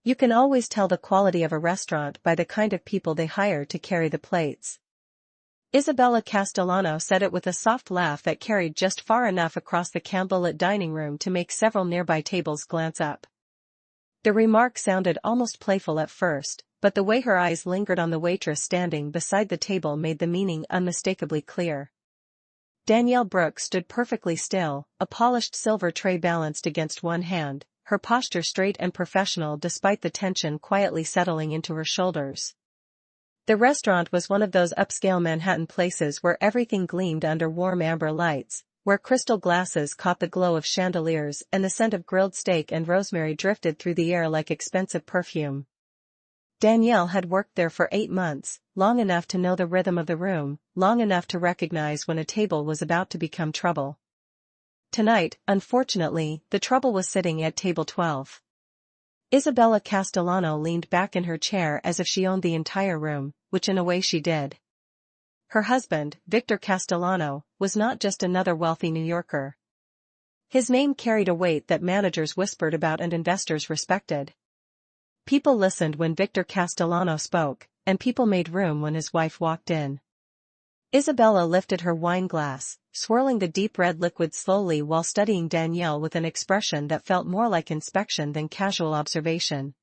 You can always tell the quality of a restaurant by the kind of people they hire to carry the plates. Isabella Castellano said it with a soft laugh that carried just far enough across the candlelit dining room to make several nearby tables glance up. The remark sounded almost playful at first, but the way her eyes lingered on the waitress standing beside the table made the meaning unmistakably clear. Danielle Brooks stood perfectly still, a polished silver tray balanced against one hand, her posture straight and professional despite the tension quietly settling into her shoulders. The restaurant was one of those upscale Manhattan places where everything gleamed under warm amber lights, where crystal glasses caught the glow of chandeliers and the scent of grilled steak and rosemary drifted through the air like expensive perfume. Danielle had worked there for 8 months, long enough to know the rhythm of the room, long enough to recognize when a table was about to become trouble. Tonight, unfortunately, the trouble was sitting at table 12. Isabella Castellano leaned back in her chair as if she owned the entire room, which in a way she did. Her husband, Victor Castellano, was not just another wealthy New Yorker. His name carried a weight that managers whispered about and investors respected. People listened when Victor Castellano spoke, and people made room when his wife walked in. Isabella lifted her wine glass, swirling the deep red liquid slowly while studying Danielle with an expression that felt more like inspection than casual observation.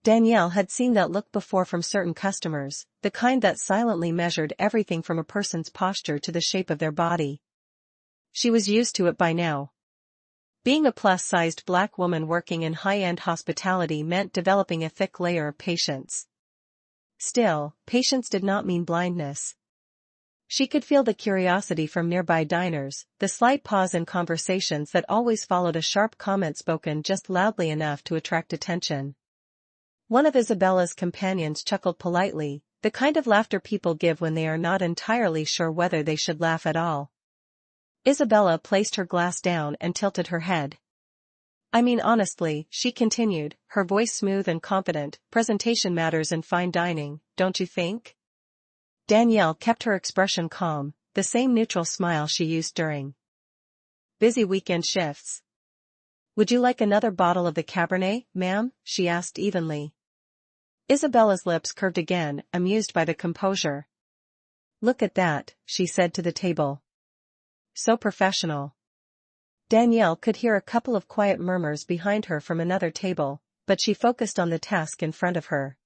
Danielle had seen that look before from certain customers, the kind that silently measured everything from a person's posture to the shape of their body. She was used to it by now. Being a plus-sized black woman working in high-end hospitality meant developing a thick layer of patience. Still, patience did not mean blindness. She could feel the curiosity from nearby diners, the slight pause in conversations that always followed a sharp comment spoken just loudly enough to attract attention. One of Isabella's companions chuckled politely, the kind of laughter people give when they are not entirely sure whether they should laugh at all. Isabella placed her glass down and tilted her head. I mean honestly, she continued, her voice smooth and confident, presentation matters in fine dining, don't you think? Danielle kept her expression calm, the same neutral smile she used during busy weekend shifts. Would you like another bottle of the Cabernet, ma'am? She asked evenly. Isabella's lips curved again, amused by the composure. Look at that, she said to the table. So professional. Danielle could hear a couple of quiet murmurs behind her from another table, but she focused on the task in front of her.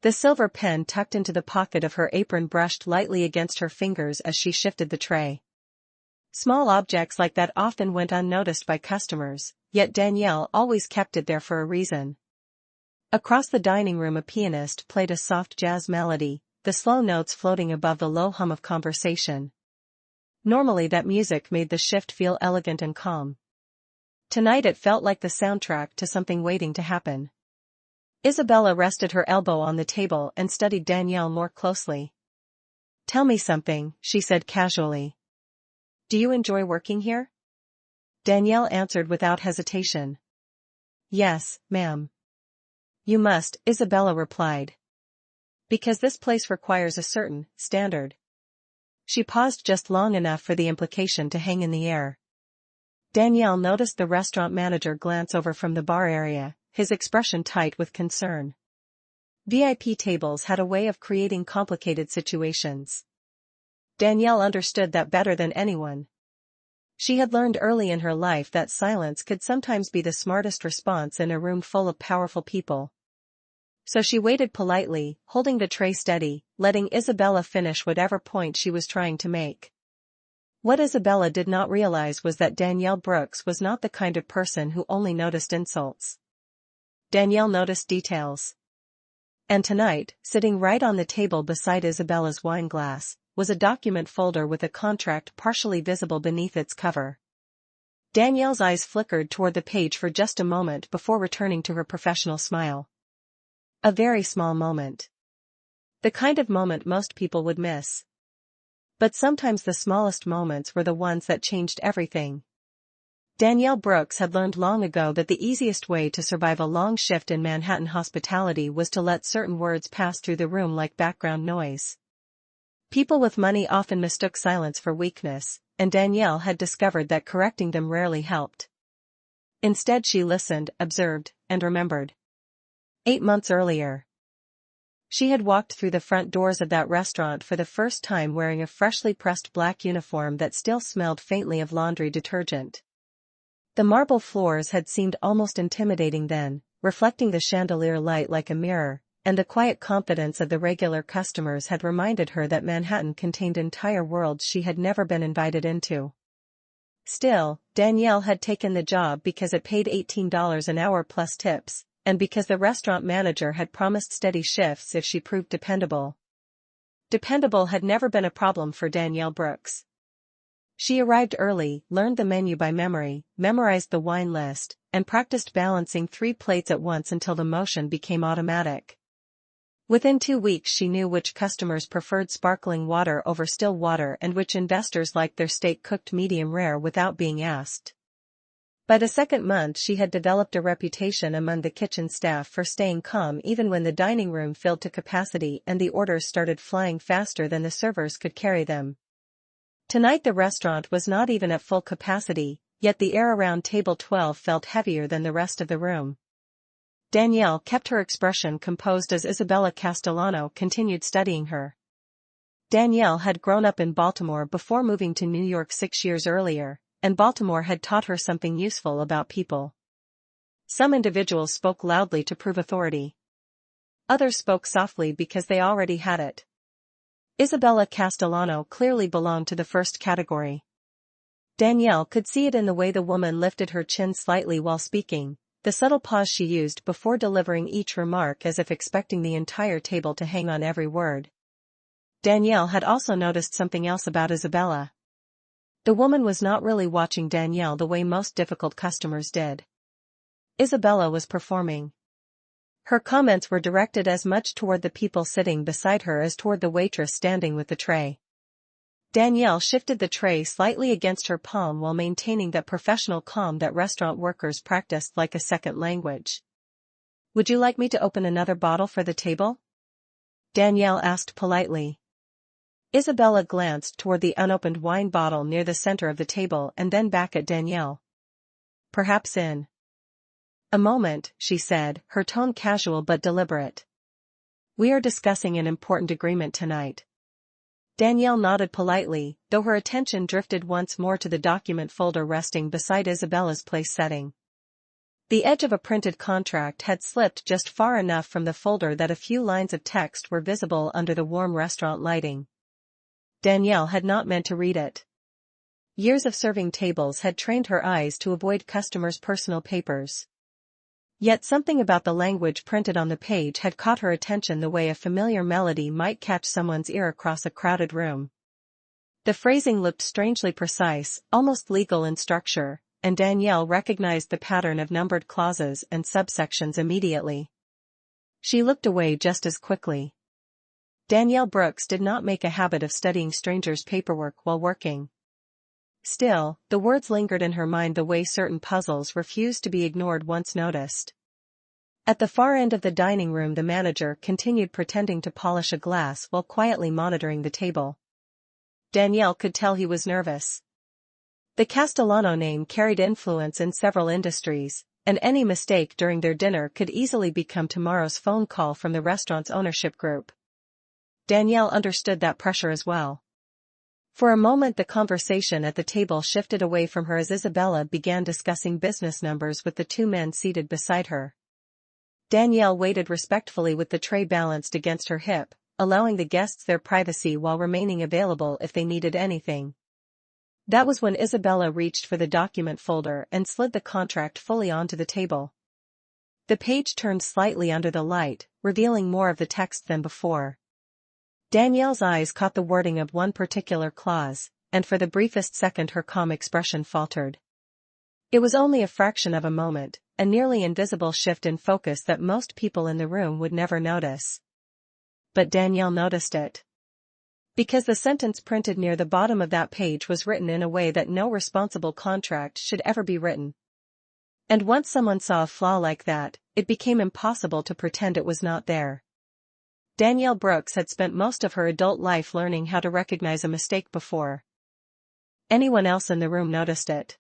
The silver pen tucked into the pocket of her apron brushed lightly against her fingers as she shifted the tray. Small objects like that often went unnoticed by customers, yet Danielle always kept it there for a reason. Across the dining room a pianist played a soft jazz melody, the slow notes floating above the low hum of conversation. Normally that music made the shift feel elegant and calm. Tonight it felt like the soundtrack to something waiting to happen. Isabella rested her elbow on the table and studied Danielle more closely. Tell me something, she said casually. Do you enjoy working here? Danielle answered without hesitation. Yes, ma'am. You must, Isabella replied. Because this place requires a certain standard. She paused just long enough for the implication to hang in the air. Danielle noticed the restaurant manager glance over from the bar area, his expression tight with concern. VIP tables had a way of creating complicated situations. Danielle understood that better than anyone. She had learned early in her life that silence could sometimes be the smartest response in a room full of powerful people. So she waited politely, holding the tray steady, letting Isabella finish whatever point she was trying to make. What Isabella did not realize was that Danielle Brooks was not the kind of person who only noticed insults. Danielle noticed details. And tonight, sitting right on the table beside Isabella's wine glass, was a document folder with a contract partially visible beneath its cover. Danielle's eyes flickered toward the page for just a moment before returning to her professional smile. A very small moment. The kind of moment most people would miss. But sometimes the smallest moments were the ones that changed everything. Danielle Brooks had learned long ago that the easiest way to survive a long shift in Manhattan hospitality was to let certain words pass through the room like background noise. People with money often mistook silence for weakness, and Danielle had discovered that correcting them rarely helped. Instead she listened, observed, and remembered. 8 months earlier. She had walked through the front doors of that restaurant for the first time wearing a freshly pressed black uniform that still smelled faintly of laundry detergent. The marble floors had seemed almost intimidating then, reflecting the chandelier light like a mirror, and the quiet confidence of the regular customers had reminded her that Manhattan contained entire worlds she had never been invited into. Still, Danielle had taken the job because it paid $18 an hour plus tips, and because the restaurant manager had promised steady shifts if she proved dependable. Dependable had never been a problem for Danielle Brooks. She arrived early, learned the menu by memory, memorized the wine list, and practiced balancing 3 plates at once until the motion became automatic. Within 2 weeks she knew which customers preferred sparkling water over still water and which investors liked their steak cooked medium rare without being asked. By the second month she had developed a reputation among the kitchen staff for staying calm even when the dining room filled to capacity and the orders started flying faster than the servers could carry them. Tonight the restaurant was not even at full capacity, yet the air around table 12 felt heavier than the rest of the room. Danielle kept her expression composed as Isabella Castellano continued studying her. Danielle had grown up in Baltimore before moving to New York 6 years earlier, and Baltimore had taught her something useful about people. Some individuals spoke loudly to prove authority. Others spoke softly because they already had it. Isabella Castellano clearly belonged to the first category. Danielle could see it in the way the woman lifted her chin slightly while speaking, the subtle pause she used before delivering each remark as if expecting the entire table to hang on every word. Danielle had also noticed something else about Isabella. The woman was not really watching Danielle the way most difficult customers did. Isabella was performing. Her comments were directed as much toward the people sitting beside her as toward the waitress standing with the tray. Danielle shifted the tray slightly against her palm while maintaining that professional calm that restaurant workers practiced like a second language. "Would you like me to open another bottle for the table?" Danielle asked politely. Isabella glanced toward the unopened wine bottle near the center of the table and then back at Danielle. "Perhaps in a moment," she said, her tone casual but deliberate. "We are discussing an important agreement tonight." Danielle nodded politely, though her attention drifted once more to the document folder resting beside Isabella's place setting. The edge of a printed contract had slipped just far enough from the folder that a few lines of text were visible under the warm restaurant lighting. Danielle had not meant to read it. Years of serving tables had trained her eyes to avoid customers' personal papers. Yet something about the language printed on the page had caught her attention the way a familiar melody might catch someone's ear across a crowded room. The phrasing looked strangely precise, almost legal in structure, and Danielle recognized the pattern of numbered clauses and subsections immediately. She looked away just as quickly. Danielle Brooks did not make a habit of studying strangers' paperwork while working. Still, the words lingered in her mind the way certain puzzles refused to be ignored once noticed. At the far end of the dining room the manager continued pretending to polish a glass while quietly monitoring the table. Danielle could tell he was nervous. The Castellano name carried influence in several industries, and any mistake during their dinner could easily become tomorrow's phone call from the restaurant's ownership group. Danielle understood that pressure as well. For a moment the conversation at the table shifted away from her as Isabella began discussing business numbers with the 2 men seated beside her. Danielle waited respectfully with the tray balanced against her hip, allowing the guests their privacy while remaining available if they needed anything. That was when Isabella reached for the document folder and slid the contract fully onto the table. The page turned slightly under the light, revealing more of the text than before. Danielle's eyes caught the wording of one particular clause, and for the briefest second her calm expression faltered. It was only a fraction of a moment, a nearly invisible shift in focus that most people in the room would never notice. But Danielle noticed it. Because the sentence printed near the bottom of that page was written in a way that no responsible contract should ever be written. And once someone saw a flaw like that, it became impossible to pretend it was not there. Danielle Brooks had spent most of her adult life learning how to recognize a mistake before anyone else in the room noticed it.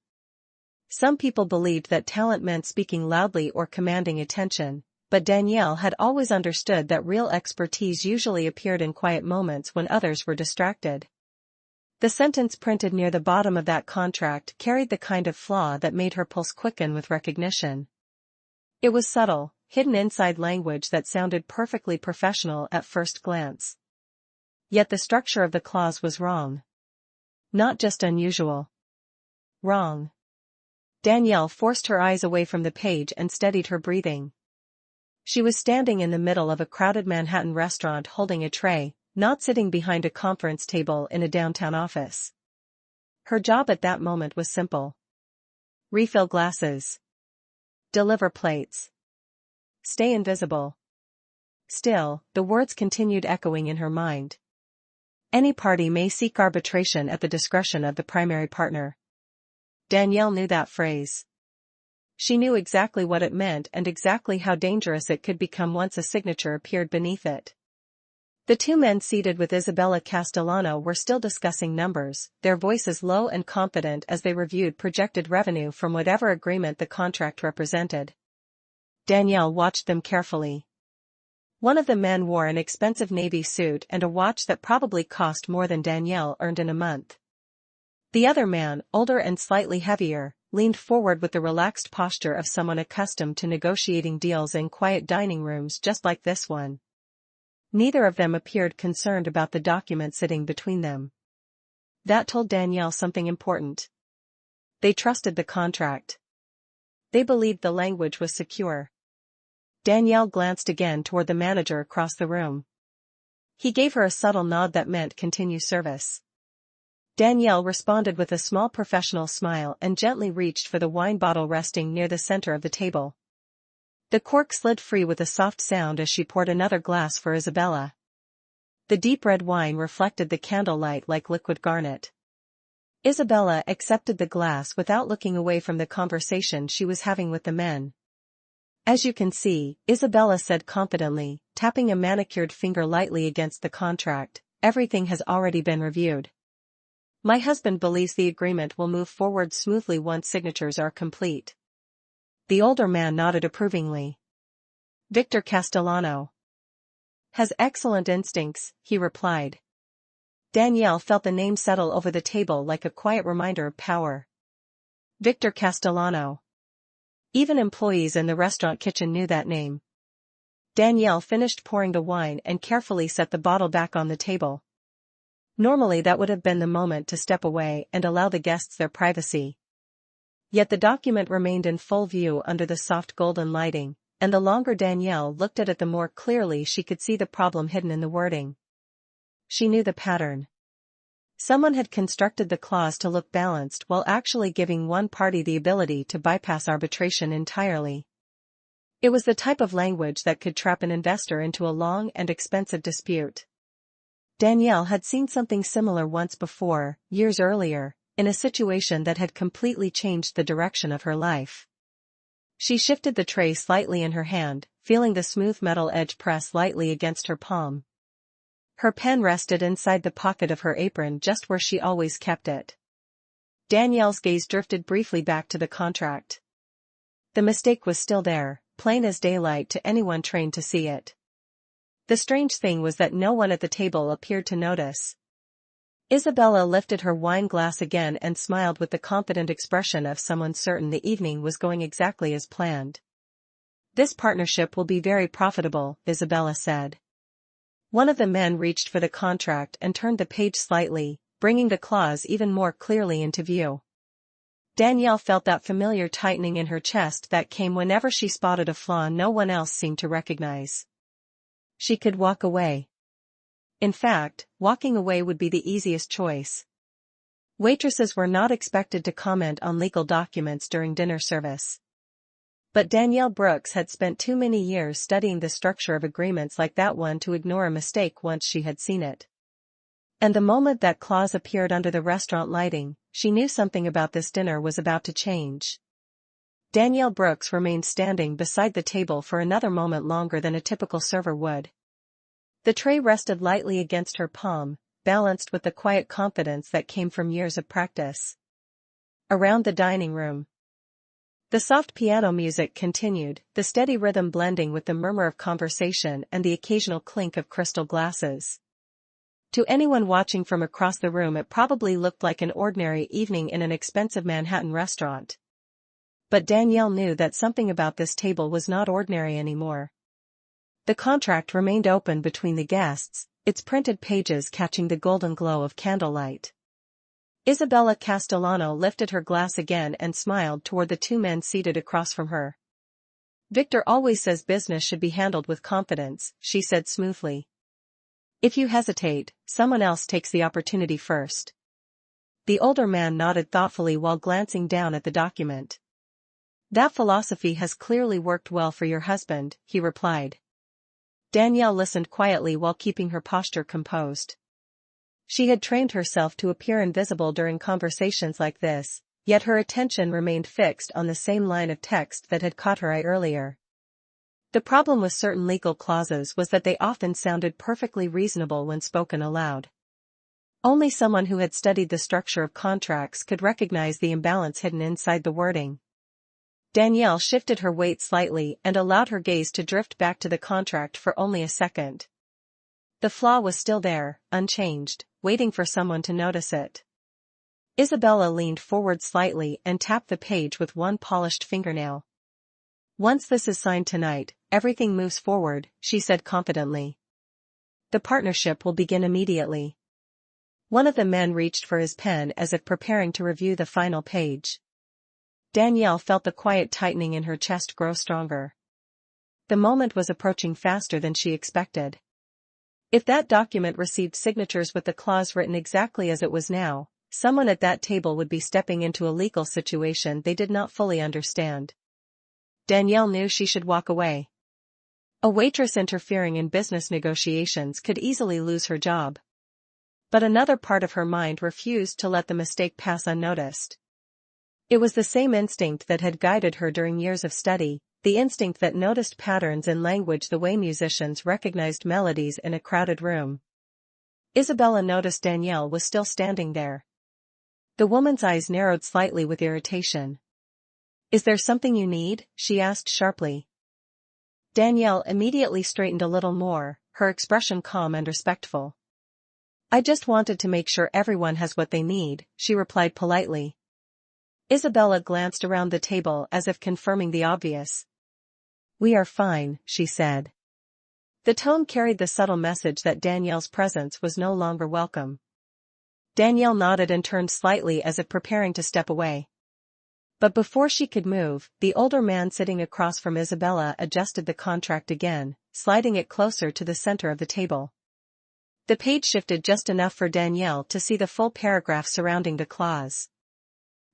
Some people believed that talent meant speaking loudly or commanding attention, but Danielle had always understood that real expertise usually appeared in quiet moments when others were distracted. The sentence printed near the bottom of that contract carried the kind of flaw that made her pulse quicken with recognition. It was subtle, hidden inside language that sounded perfectly professional at first glance. Yet the structure of the clause was wrong. Not just unusual. Wrong. Danielle forced her eyes away from the page and steadied her breathing. She was standing in the middle of a crowded Manhattan restaurant holding a tray, not sitting behind a conference table in a downtown office. Her job at that moment was simple. Refill glasses. Deliver plates. Stay invisible. Still, the words continued echoing in her mind. Any party may seek arbitration at the discretion of the primary partner. Danielle knew that phrase. She knew exactly what it meant and exactly how dangerous it could become once a signature appeared beneath it. The two men seated with Isabella Castellano were still discussing numbers, their voices low and confident as they reviewed projected revenue from whatever agreement the contract represented. Danielle watched them carefully. One of the men wore an expensive navy suit and a watch that probably cost more than Danielle earned in a month. The other man, older and slightly heavier, leaned forward with the relaxed posture of someone accustomed to negotiating deals in quiet dining rooms just like this one. Neither of them appeared concerned about the document sitting between them. That told Danielle something important. They trusted the contract. They believed the language was secure. Danielle glanced again toward the manager across the room. He gave her a subtle nod that meant continue service. Danielle responded with a small professional smile and gently reached for the wine bottle resting near the center of the table. The cork slid free with a soft sound as she poured another glass for Isabella. The deep red wine reflected the candlelight like liquid garnet. Isabella accepted the glass without looking away from the conversation she was having with the men. As you can see, Isabella said confidently, tapping a manicured finger lightly against the contract, everything has already been reviewed. My husband believes the agreement will move forward smoothly once signatures are complete. The older man nodded approvingly. Victor Castellano has excellent instincts, he replied. Danielle felt the name settle over the table like a quiet reminder of power. Victor Castellano. Even employees in the restaurant kitchen knew that name. Danielle finished pouring the wine and carefully set the bottle back on the table. Normally that would have been the moment to step away and allow the guests their privacy. Yet the document remained in full view under the soft golden lighting, and the longer Danielle looked at it the more clearly she could see the problem hidden in the wording. She knew the pattern. Someone had constructed the clause to look balanced while actually giving one party the ability to bypass arbitration entirely. It was the type of language that could trap an investor into a long and expensive dispute. Danielle had seen something similar once before, years earlier, in a situation that had completely changed the direction of her life. She shifted the tray slightly in her hand, feeling the smooth metal edge press lightly against her palm. Her pen rested inside the pocket of her apron just where she always kept it. Danielle's gaze drifted briefly back to the contract. The mistake was still there, plain as daylight to anyone trained to see it. The strange thing was that no one at the table appeared to notice. Isabella lifted her wine glass again and smiled with the confident expression of someone certain the evening was going exactly as planned. This partnership will be very profitable, Isabella said. One of the men reached for the contract and turned the page slightly, bringing the clause even more clearly into view. Danielle felt that familiar tightening in her chest that came whenever she spotted a flaw no one else seemed to recognize. She could walk away. In fact, walking away would be the easiest choice. Waitresses were not expected to comment on legal documents during dinner service. But Danielle Brooks had spent too many years studying the structure of agreements like that one to ignore a mistake once she had seen it. And the moment that clause appeared under the restaurant lighting, she knew something about this dinner was about to change. Danielle Brooks remained standing beside the table for another moment longer than a typical server would. The tray rested lightly against her palm, balanced with the quiet confidence that came from years of practice. Around the dining room, The soft piano music continued, the steady rhythm blending with the murmur of conversation and the occasional clink of crystal glasses. To anyone watching from across the room, it probably looked like an ordinary evening in an expensive Manhattan restaurant. But Danielle knew that something about this table was not ordinary anymore. The contract remained open between the guests, its printed pages catching the golden glow of candlelight. Isabella Castellano lifted her glass again and smiled toward the two men seated across from her. "Victor always says business should be handled with confidence," she said smoothly. "If you hesitate, someone else takes the opportunity first." The older man nodded thoughtfully while glancing down at the document. "That philosophy has clearly worked well for your husband," he replied. Danielle listened quietly while keeping her posture composed. She had trained herself to appear invisible during conversations like this, yet her attention remained fixed on the same line of text that had caught her eye earlier. The problem with certain legal clauses was that they often sounded perfectly reasonable when spoken aloud. Only someone who had studied the structure of contracts could recognize the imbalance hidden inside the wording. Danielle shifted her weight slightly and allowed her gaze to drift back to the contract for only a second. The flaw was still there, unchanged, waiting for someone to notice it. Isabella leaned forward slightly and tapped the page with one polished fingernail. "Once this is signed tonight, everything moves forward," she said confidently. "The partnership will begin immediately." One of the men reached for his pen as if preparing to review the final page. Danielle felt the quiet tightening in her chest grow stronger. The moment was approaching faster than she expected. If that document received signatures with the clause written exactly as it was now, someone at that table would be stepping into a legal situation they did not fully understand. Danielle knew she should walk away. A waitress interfering in business negotiations could easily lose her job. But another part of her mind refused to let the mistake pass unnoticed. It was the same instinct that had guided her during years of study, the instinct that noticed patterns in language the way musicians recognized melodies in a crowded room. Isabella noticed Danielle was still standing there. The woman's eyes narrowed slightly with irritation. "Is there something you need?" she asked sharply. Danielle immediately straightened a little more, her expression calm and respectful. "I just wanted to make sure everyone has what they need," she replied politely. Isabella glanced around the table as if confirming the obvious. "We are fine," she said. The tone carried the subtle message that Danielle's presence was no longer welcome. Danielle nodded and turned slightly as if preparing to step away. But before she could move, the older man sitting across from Isabella adjusted the contract again, sliding it closer to the center of the table. The page shifted just enough for Danielle to see the full paragraph surrounding the clause.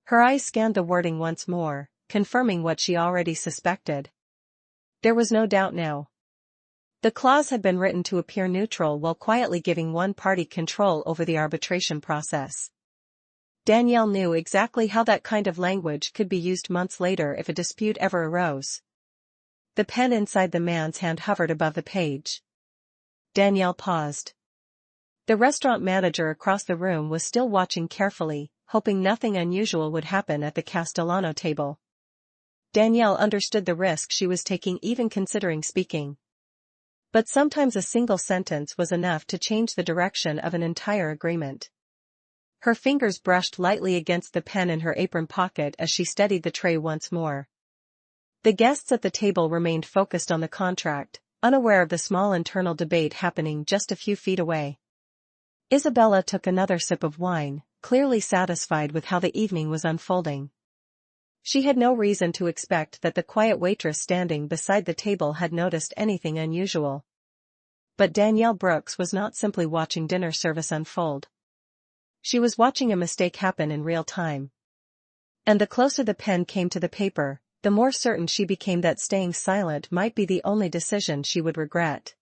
Her eyes scanned the wording once more, confirming what she already suspected. There was no doubt now. The clause had been written to appear neutral while quietly giving one party control over the arbitration process. Danielle knew exactly how that kind of language could be used months later if a dispute ever arose. The pen inside the man's hand hovered above the page. Danielle paused. The restaurant manager across the room was still watching carefully, hoping nothing unusual would happen at the Castellano table. Danielle understood the risk she was taking, even considering speaking. But sometimes a single sentence was enough to change the direction of an entire agreement. Her fingers brushed lightly against the pen in her apron pocket as she studied the tray once more. The guests at the table remained focused on the contract, unaware of the small internal debate happening just a few feet away. Isabella took another sip of wine, clearly satisfied with how the evening was unfolding. She had no reason to expect that the quiet waitress standing beside the table had noticed anything unusual. But Danielle Brooks was not simply watching dinner service unfold. She was watching a mistake happen in real time. And the closer the pen came to the paper, the more certain she became that staying silent might be the only decision she would regret.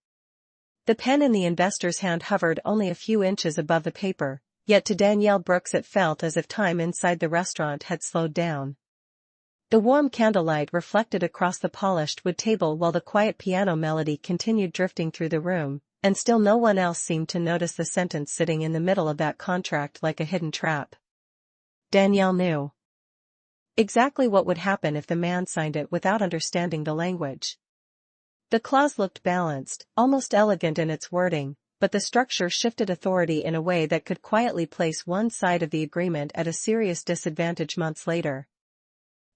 The pen in the investor's hand hovered only a few inches above the paper, yet to Danielle Brooks it felt as if time inside the restaurant had slowed down. The warm candlelight reflected across the polished wood table while the quiet piano melody continued drifting through the room, and still no one else seemed to notice the sentence sitting in the middle of that contract like a hidden trap. Danielle knew. Exactly what would happen if the man signed it without understanding the language. The clause looked balanced, almost elegant in its wording, but the structure shifted authority in a way that could quietly place one side of the agreement at a serious disadvantage months later.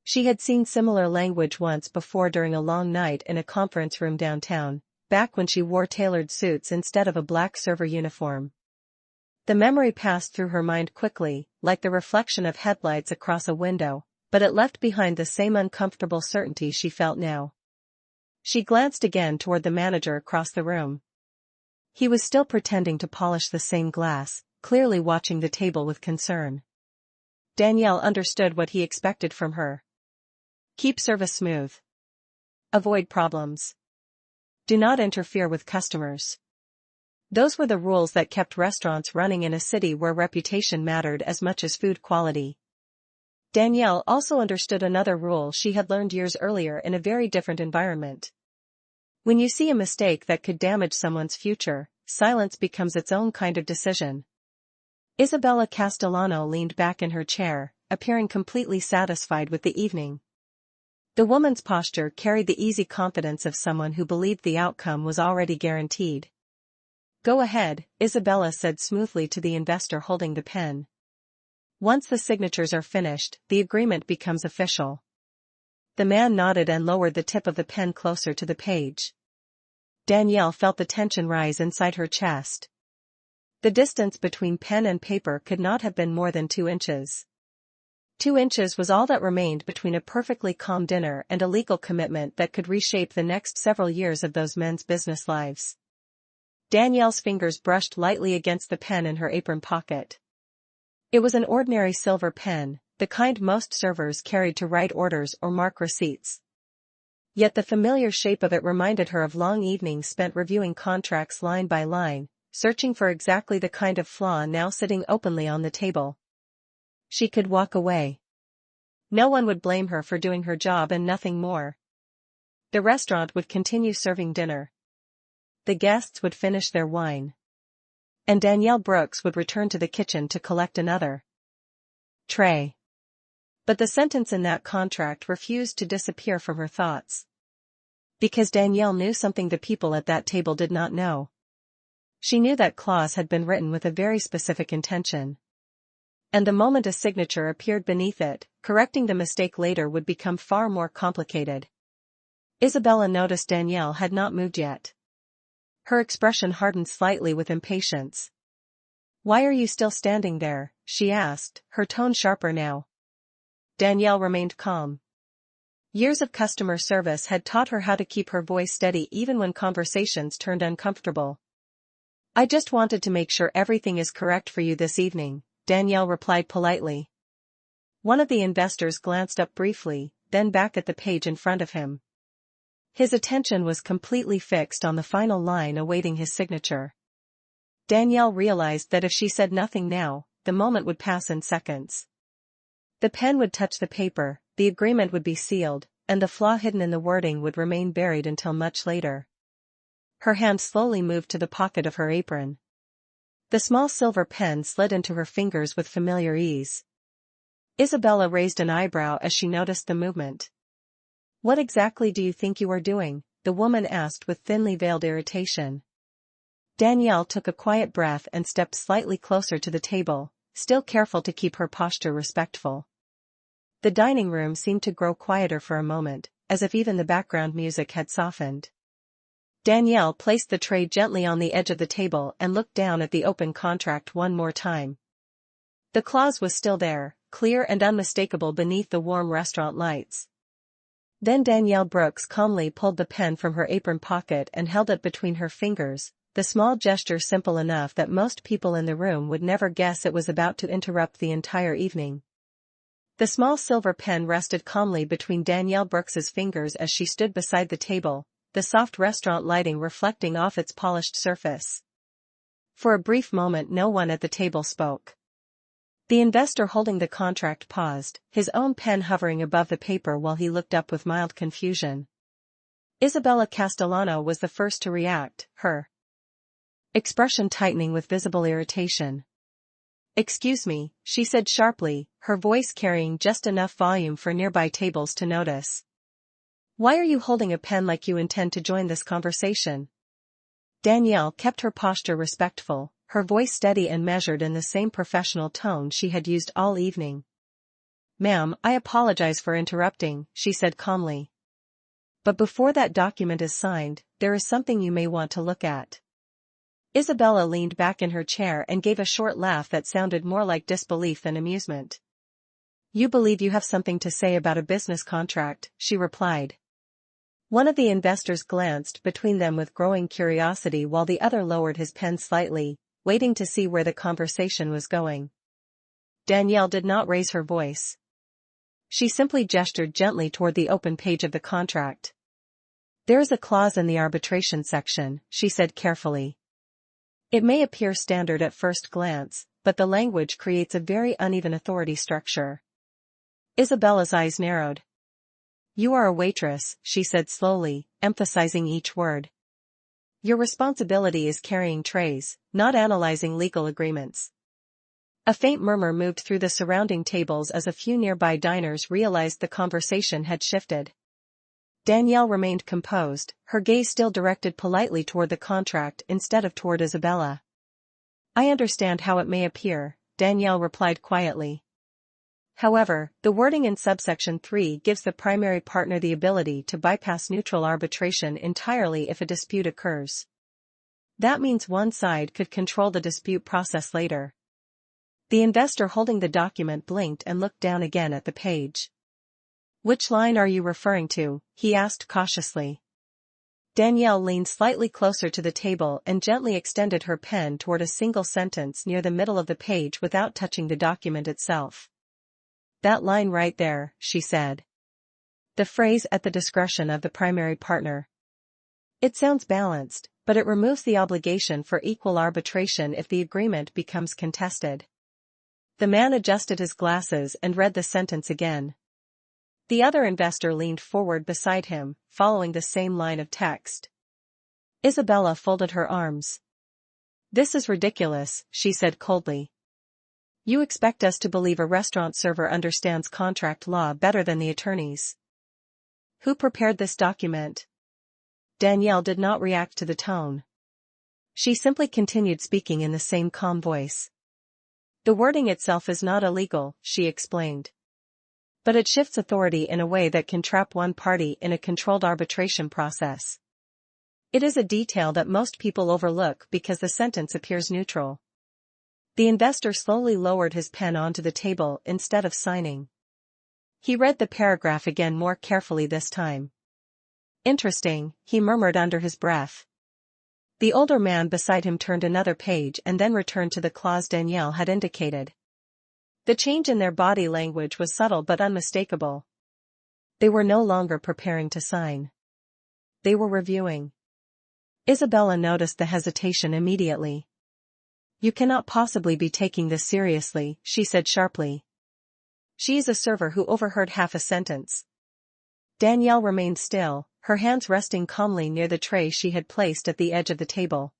She had seen similar language once before during a long night in a conference room downtown, back when she wore tailored suits instead of a black server uniform. The memory passed through her mind quickly, like the reflection of headlights across a window, but it left behind the same uncomfortable certainty she felt now. She glanced again toward the manager across the room. He was still pretending to polish the same glass, clearly watching the table with concern. Danielle understood what he expected from her. Keep service smooth. Avoid problems. Do not interfere with customers. Those were the rules that kept restaurants running in a city where reputation mattered as much as food quality. Danielle also understood another rule she had learned years earlier in a very different environment. When you see a mistake that could damage someone's future, silence becomes its own kind of decision. Isabella Castellano leaned back in her chair, appearing completely satisfied with the evening. The woman's posture carried the easy confidence of someone who believed the outcome was already guaranteed. Go ahead, Isabella said smoothly to the investor holding the pen. Once the signatures are finished, the agreement becomes official. The man nodded and lowered the tip of the pen closer to the page. Danielle felt the tension rise inside her chest. The distance between pen and paper could not have been more than 2 inches. 2 inches was all that remained between a perfectly calm dinner and a legal commitment that could reshape the next several years of those men's business lives. Danielle's fingers brushed lightly against the pen in her apron pocket. It was an ordinary silver pen, the kind most servers carried to write orders or mark receipts. Yet the familiar shape of it reminded her of long evenings spent reviewing contracts line by line, searching for exactly the kind of flaw now sitting openly on the table. She could walk away. No one would blame her for doing her job and nothing more. The restaurant would continue serving dinner. The guests would finish their wine. And Danielle Brooks would return to the kitchen to collect another tray. But the sentence in that contract refused to disappear from her thoughts. Because Danielle knew something the people at that table did not know. She knew that clause had been written with a very specific intention. And the moment a signature appeared beneath it, correcting the mistake later would become far more complicated. Isabella noticed Danielle had not moved yet. Her expression hardened slightly with impatience. Why are you still standing there? She asked, her tone sharper now. Danielle remained calm. Years of customer service had taught her how to keep her voice steady even when conversations turned uncomfortable. I just wanted to make sure everything is correct for you this evening, Danielle replied politely. One of the investors glanced up briefly, then back at the page in front of him. His attention was completely fixed on the final line awaiting his signature. Danielle realized that if she said nothing now, the moment would pass in seconds. The pen would touch the paper, the agreement would be sealed, and the flaw hidden in the wording would remain buried until much later. Her hand slowly moved to the pocket of her apron. The small silver pen slid into her fingers with familiar ease. Isabella raised an eyebrow as she noticed the movement. What exactly do you think you are doing? The woman asked with thinly veiled irritation. Danielle took a quiet breath and stepped slightly closer to the table, still careful to keep her posture respectful. The dining room seemed to grow quieter for a moment, as if even the background music had softened. Danielle placed the tray gently on the edge of the table and looked down at the open contract one more time. The clause was still there, clear and unmistakable beneath the warm restaurant lights. Then Danielle Brooks calmly pulled the pen from her apron pocket and held it between her fingers, the small gesture simple enough that most people in the room would never guess it was about to interrupt the entire evening. The small silver pen rested calmly between Danielle Brooks's fingers as she stood beside the table, the soft restaurant lighting reflecting off its polished surface. For a brief moment no one at the table spoke. The investor holding the contract paused, his own pen hovering above the paper while he looked up with mild confusion. Isabella Castellano was the first to react, her expression tightening with visible irritation. Excuse me, she said sharply, her voice carrying just enough volume for nearby tables to notice. Why are you holding a pen like you intend to join this conversation? Danielle kept her posture respectful, her voice steady and measured in the same professional tone she had used all evening. Ma'am, I apologize for interrupting, she said calmly. But before that document is signed, there is something you may want to look at. Isabella leaned back in her chair and gave a short laugh that sounded more like disbelief than amusement. You believe you have something to say about a business contract, she replied. One of the investors glanced between them with growing curiosity while the other lowered his pen slightly, waiting to see where the conversation was going. Danielle did not raise her voice. She simply gestured gently toward the open page of the contract. There is a clause in the arbitration section, she said carefully. It may appear standard at first glance, but the language creates a very uneven authority structure. Isabella's eyes narrowed. You are a waitress, she said slowly, emphasizing each word. Your responsibility is carrying trays, not analyzing legal agreements. A faint murmur moved through the surrounding tables as a few nearby diners realized the conversation had shifted. Danielle remained composed, her gaze still directed politely toward the contract instead of toward Isabella. I understand how it may appear, Danielle replied quietly. However, the wording in subsection 3 gives the primary partner the ability to bypass neutral arbitration entirely if a dispute occurs. That means one side could control the dispute process later. The investor holding the document blinked and looked down again at the page. Which line are you referring to? He asked cautiously. Danielle leaned slightly closer to the table and gently extended her pen toward a single sentence near the middle of the page without touching the document itself. That line right there, she said. The phrase at the discretion of the primary partner. It sounds balanced, but it removes the obligation for equal arbitration if the agreement becomes contested. The man adjusted his glasses and read the sentence again. The other investor leaned forward beside him, following the same line of text. Isabella folded her arms. This is ridiculous, she said coldly. You expect us to believe a restaurant server understands contract law better than the attorneys. Who prepared this document? Danielle did not react to the tone. She simply continued speaking in the same calm voice. The wording itself is not illegal, she explained. But it shifts authority in a way that can trap one party in a controlled arbitration process. It is a detail that most people overlook because the sentence appears neutral. The investor slowly lowered his pen onto the table instead of signing. He read the paragraph again more carefully this time. Interesting, he murmured under his breath. The older man beside him turned another page and then returned to the clause Danielle had indicated. The change in their body language was subtle but unmistakable. They were no longer preparing to sign. They were reviewing. Isabella noticed the hesitation immediately. You cannot possibly be taking this seriously, she said sharply. She is a server who overheard half a sentence. Danielle remained still, her hands resting calmly near the tray she had placed at the edge of the table.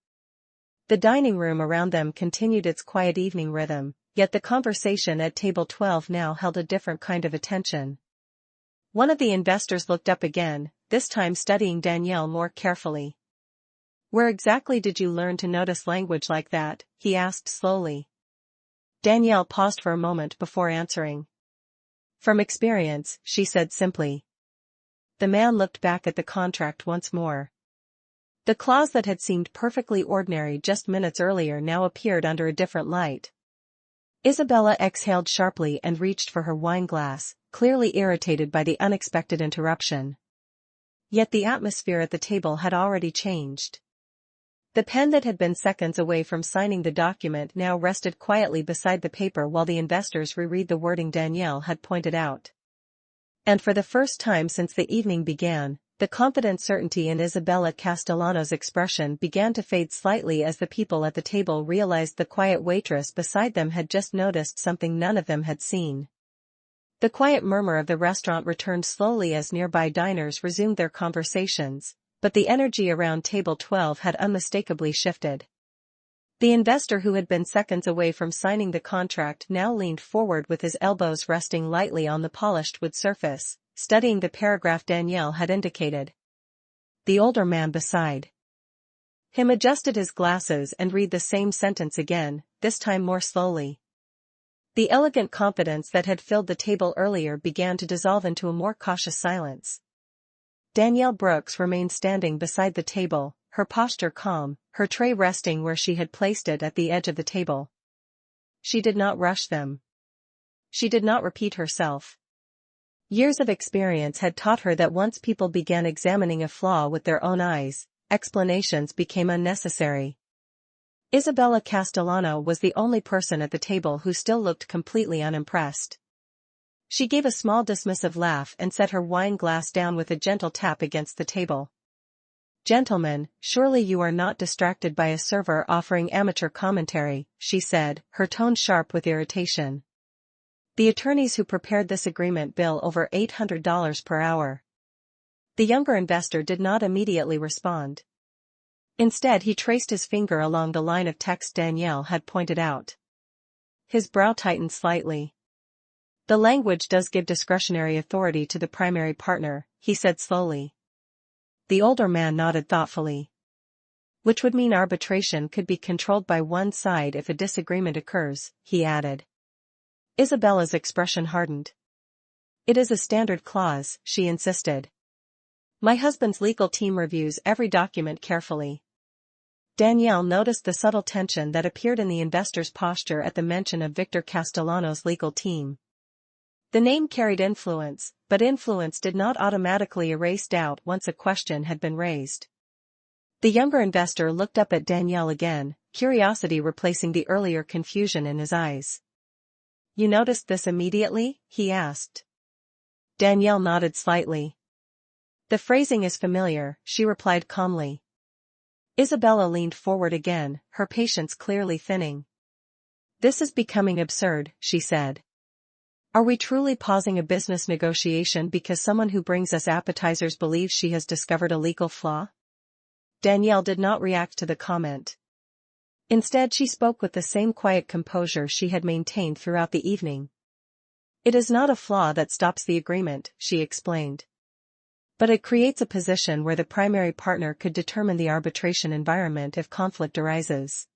The dining room around them continued its quiet evening rhythm, yet the conversation at table 12 now held a different kind of attention. One of the investors looked up again, this time studying Danielle more carefully. Where exactly did you learn to notice language like that? He asked slowly. Danielle paused for a moment before answering. From experience, she said simply. The man looked back at the contract once more. The clause that had seemed perfectly ordinary just minutes earlier now appeared under a different light. Isabella exhaled sharply and reached for her wine glass, clearly irritated by the unexpected interruption. Yet the atmosphere at the table had already changed. The pen that had been seconds away from signing the document now rested quietly beside the paper while the investors reread the wording Danielle had pointed out. And for the first time since the evening began, the confident certainty in Isabella Castellano's expression began to fade slightly as the people at the table realized the quiet waitress beside them had just noticed something none of them had seen. The quiet murmur of the restaurant returned slowly as nearby diners resumed their conversations, but the energy around table 12 had unmistakably shifted. The investor, who had been seconds away from signing the contract, now leaned forward with his elbows resting lightly on the polished wood surface, studying the paragraph Danielle had indicated. The older man beside him adjusted his glasses and read the same sentence again, this time more slowly. The elegant confidence that had filled the table earlier began to dissolve into a more cautious silence. Danielle Brooks remained standing beside the table, her posture calm, her tray resting where she had placed it at the edge of the table. She did not rush them. She did not repeat herself. Years of experience had taught her that once people began examining a flaw with their own eyes, explanations became unnecessary. Isabella Castellano was the only person at the table who still looked completely unimpressed. She gave a small dismissive laugh and set her wine glass down with a gentle tap against the table. "Gentlemen, surely you are not distracted by a server offering amateur commentary," she said, her tone sharp with irritation. "The attorneys who prepared this agreement bill over $800 per hour." The younger investor did not immediately respond. Instead, he traced his finger along the line of text Danielle had pointed out. His brow tightened slightly. "The language does give discretionary authority to the primary partner," he said slowly. The older man nodded thoughtfully. "Which would mean arbitration could be controlled by one side if a disagreement occurs," he added. Isabella's expression hardened. "It is a standard clause," she insisted. "My husband's legal team reviews every document carefully." Danielle noticed the subtle tension that appeared in the investor's posture at the mention of Victor Castellano's legal team. The name carried influence, but influence did not automatically erase doubt once a question had been raised. The younger investor looked up at Danielle again, curiosity replacing the earlier confusion in his eyes. "You noticed this immediately?" he asked. Danielle nodded slightly. "The phrasing is familiar," she replied calmly. Isabella leaned forward again, her patience clearly thinning. "This is becoming absurd," she said. "Are we truly pausing a business negotiation because someone who brings us appetizers believes she has discovered a legal flaw?" Danielle did not react to the comment. Instead, she spoke with the same quiet composure she had maintained throughout the evening. "It is not a flaw that stops the agreement," she explained. "But it creates a position where the primary partner could determine the arbitration environment if conflict arises.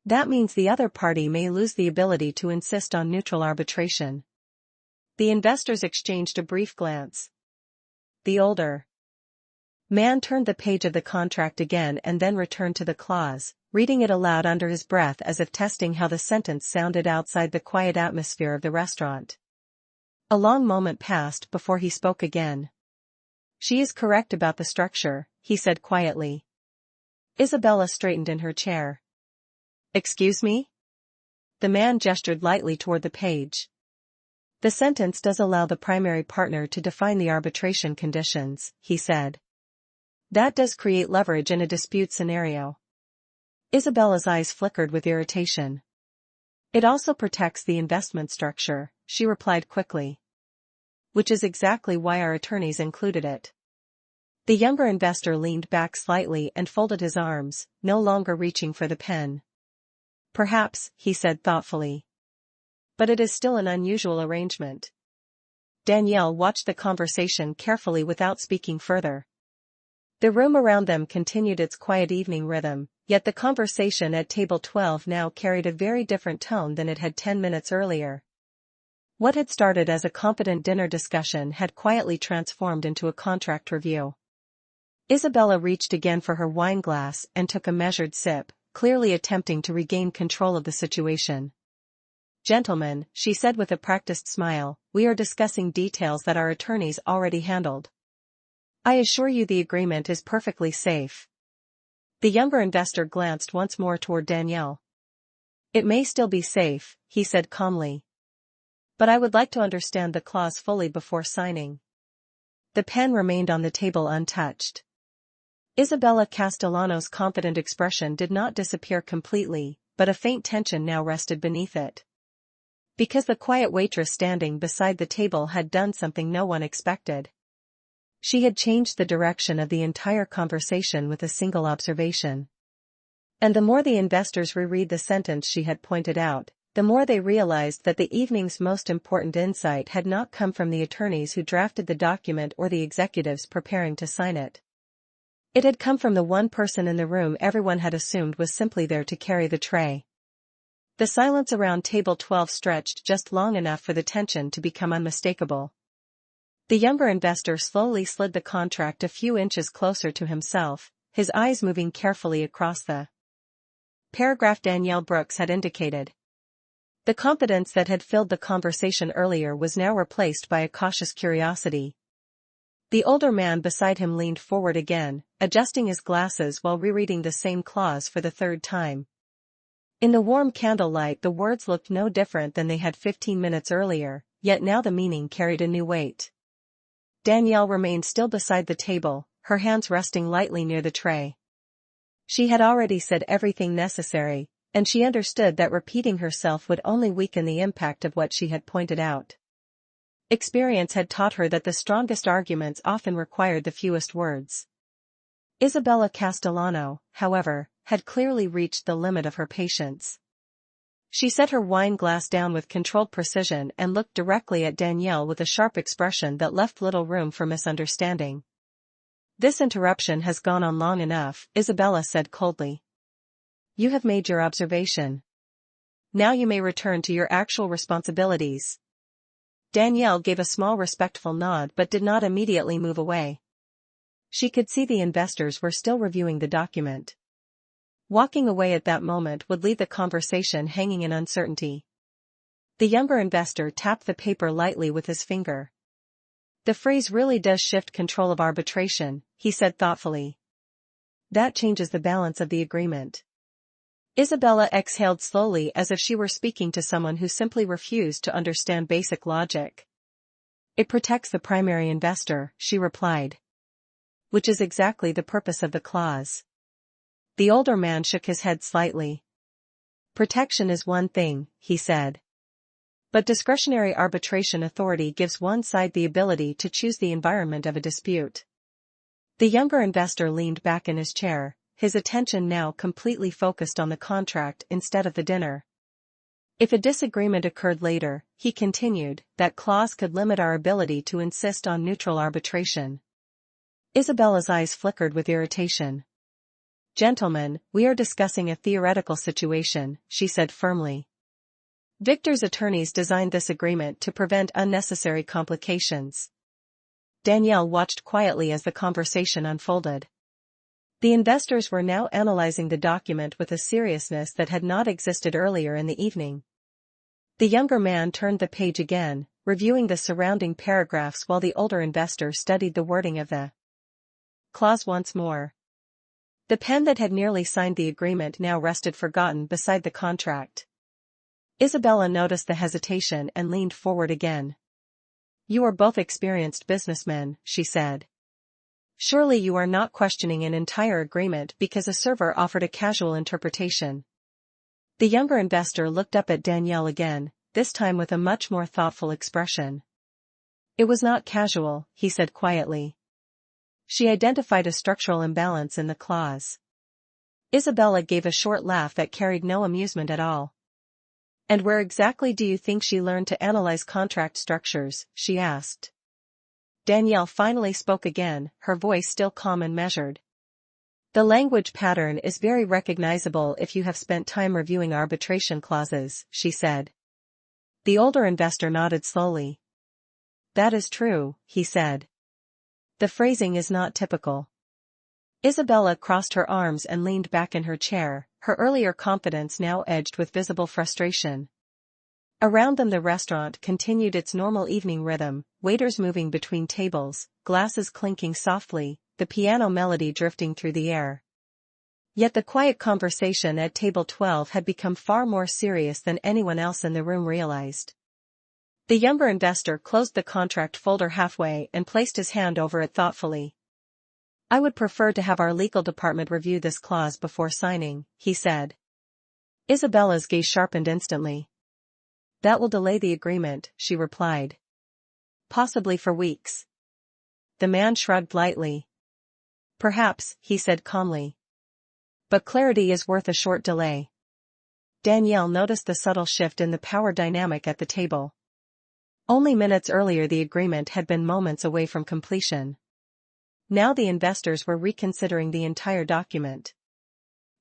That means the other party may lose the ability to insist on neutral arbitration." The investors exchanged a brief glance. The older man turned the page of the contract again and then returned to the clause, reading it aloud under his breath as if testing how the sentence sounded outside the quiet atmosphere of the restaurant. A long moment passed before he spoke again. "She is correct about the structure," he said quietly. Isabella straightened in her chair. "Excuse me?" The man gestured lightly toward the page. "The sentence does allow the primary partner to define the arbitration conditions," he said. "That does create leverage in a dispute scenario." Isabella's eyes flickered with irritation. "It also protects the investment structure," she replied quickly. "Which is exactly why our attorneys included it." The younger investor leaned back slightly and folded his arms, no longer reaching for the pen. "Perhaps," he said thoughtfully. "But it is still an unusual arrangement." Danielle watched the conversation carefully without speaking further. The room around them continued its quiet evening rhythm, yet the conversation at table 12 now carried a very different tone than it had 10 minutes earlier. What had started as a confident dinner discussion had quietly transformed into a contract review. Isabella reached again for her wine glass and took a measured sip, clearly attempting to regain control of the situation. "Gentlemen," she said with a practiced smile, "we are discussing details that our attorneys already handled. I assure you the agreement is perfectly safe." The younger investor glanced once more toward Danielle. "It may still be safe," he said calmly. "But I would like to understand the clause fully before signing." The pen remained on the table untouched. Isabella Castellano's confident expression did not disappear completely, but a faint tension now rested beneath it. Because the quiet waitress standing beside the table had done something no one expected. She had changed the direction of the entire conversation with a single observation. And the more the investors reread the sentence she had pointed out, the more they realized that the evening's most important insight had not come from the attorneys who drafted the document or the executives preparing to sign it. It had come from the one person in the room everyone had assumed was simply there to carry the tray. The silence around table 12 stretched just long enough for the tension to become unmistakable. The younger investor slowly slid the contract a few inches closer to himself, his eyes moving carefully across the paragraph Danielle Brooks had indicated. The confidence that had filled the conversation earlier was now replaced by a cautious curiosity. The older man beside him leaned forward again, adjusting his glasses while rereading the same clause for the third time. In the warm candlelight the words looked no different than they had 15 minutes earlier, yet now the meaning carried a new weight. Danielle remained still beside the table, her hands resting lightly near the tray. She had already said everything necessary, and she understood that repeating herself would only weaken the impact of what she had pointed out. Experience had taught her that the strongest arguments often required the fewest words. Isabella Castellano, however, had clearly reached the limit of her patience. She set her wine glass down with controlled precision and looked directly at Danielle with a sharp expression that left little room for misunderstanding. "This interruption has gone on long enough," Isabella said coldly. "You have made your observation. Now you may return to your actual responsibilities." Danielle gave a small respectful nod but did not immediately move away. She could see the investors were still reviewing the document. Walking away at that moment would leave the conversation hanging in uncertainty. The younger investor tapped the paper lightly with his finger. "The phrase really does shift control of arbitration," he said thoughtfully. "That changes the balance of the agreement." Isabella exhaled slowly as if she were speaking to someone who simply refused to understand basic logic. "It protects the primary investor," she replied. "Which is exactly the purpose of the clause." The older man shook his head slightly. "Protection is one thing," he said. "But discretionary arbitration authority gives one side the ability to choose the environment of a dispute." The younger investor leaned back in his chair, his attention now completely focused on the contract instead of the dinner. "If a disagreement occurred later," he continued, "that clause could limit our ability to insist on neutral arbitration." Isabella's eyes flickered with irritation. "Gentlemen, we are discussing a theoretical situation," she said firmly. "Victor's attorneys designed this agreement to prevent unnecessary complications." Danielle watched quietly as the conversation unfolded. The investors were now analyzing the document with a seriousness that had not existed earlier in the evening. The younger man turned the page again, reviewing the surrounding paragraphs while the older investor studied the wording of the clause once more. The pen that had nearly signed the agreement now rested forgotten beside the contract. Isabella noticed the hesitation and leaned forward again. "You are both experienced businessmen," she said. "Surely you are not questioning an entire agreement because a server offered a casual interpretation." The younger investor looked up at Danielle again, this time with a much more thoughtful expression. "It was not casual," he said quietly. "She identified a structural imbalance in the clause." Isabella gave a short laugh that carried no amusement at all. "And where exactly do you think she learned to analyze contract structures?" she asked. Danielle finally spoke again, her voice still calm and measured. "The language pattern is very recognizable if you have spent time reviewing arbitration clauses," she said. The older investor nodded slowly. "That is true," he said. "The phrasing is not typical." Isabella crossed her arms and leaned back in her chair, her earlier confidence now edged with visible frustration. Around them the restaurant continued its normal evening rhythm, waiters moving between tables, glasses clinking softly, the piano melody drifting through the air. Yet the quiet conversation at table 12 had become far more serious than anyone else in the room realized. The younger investor closed the contract folder halfway and placed his hand over it thoughtfully. "I would prefer to have our legal department review this clause before signing," he said. Isabella's gaze sharpened instantly. "That will delay the agreement," she replied. "Possibly for weeks." The man shrugged lightly. "Perhaps," he said calmly. But clarity is worth a short delay. Danielle noticed the subtle shift in the power dynamic at the table. Only minutes earlier the agreement had been moments away from completion. Now the investors were reconsidering the entire document.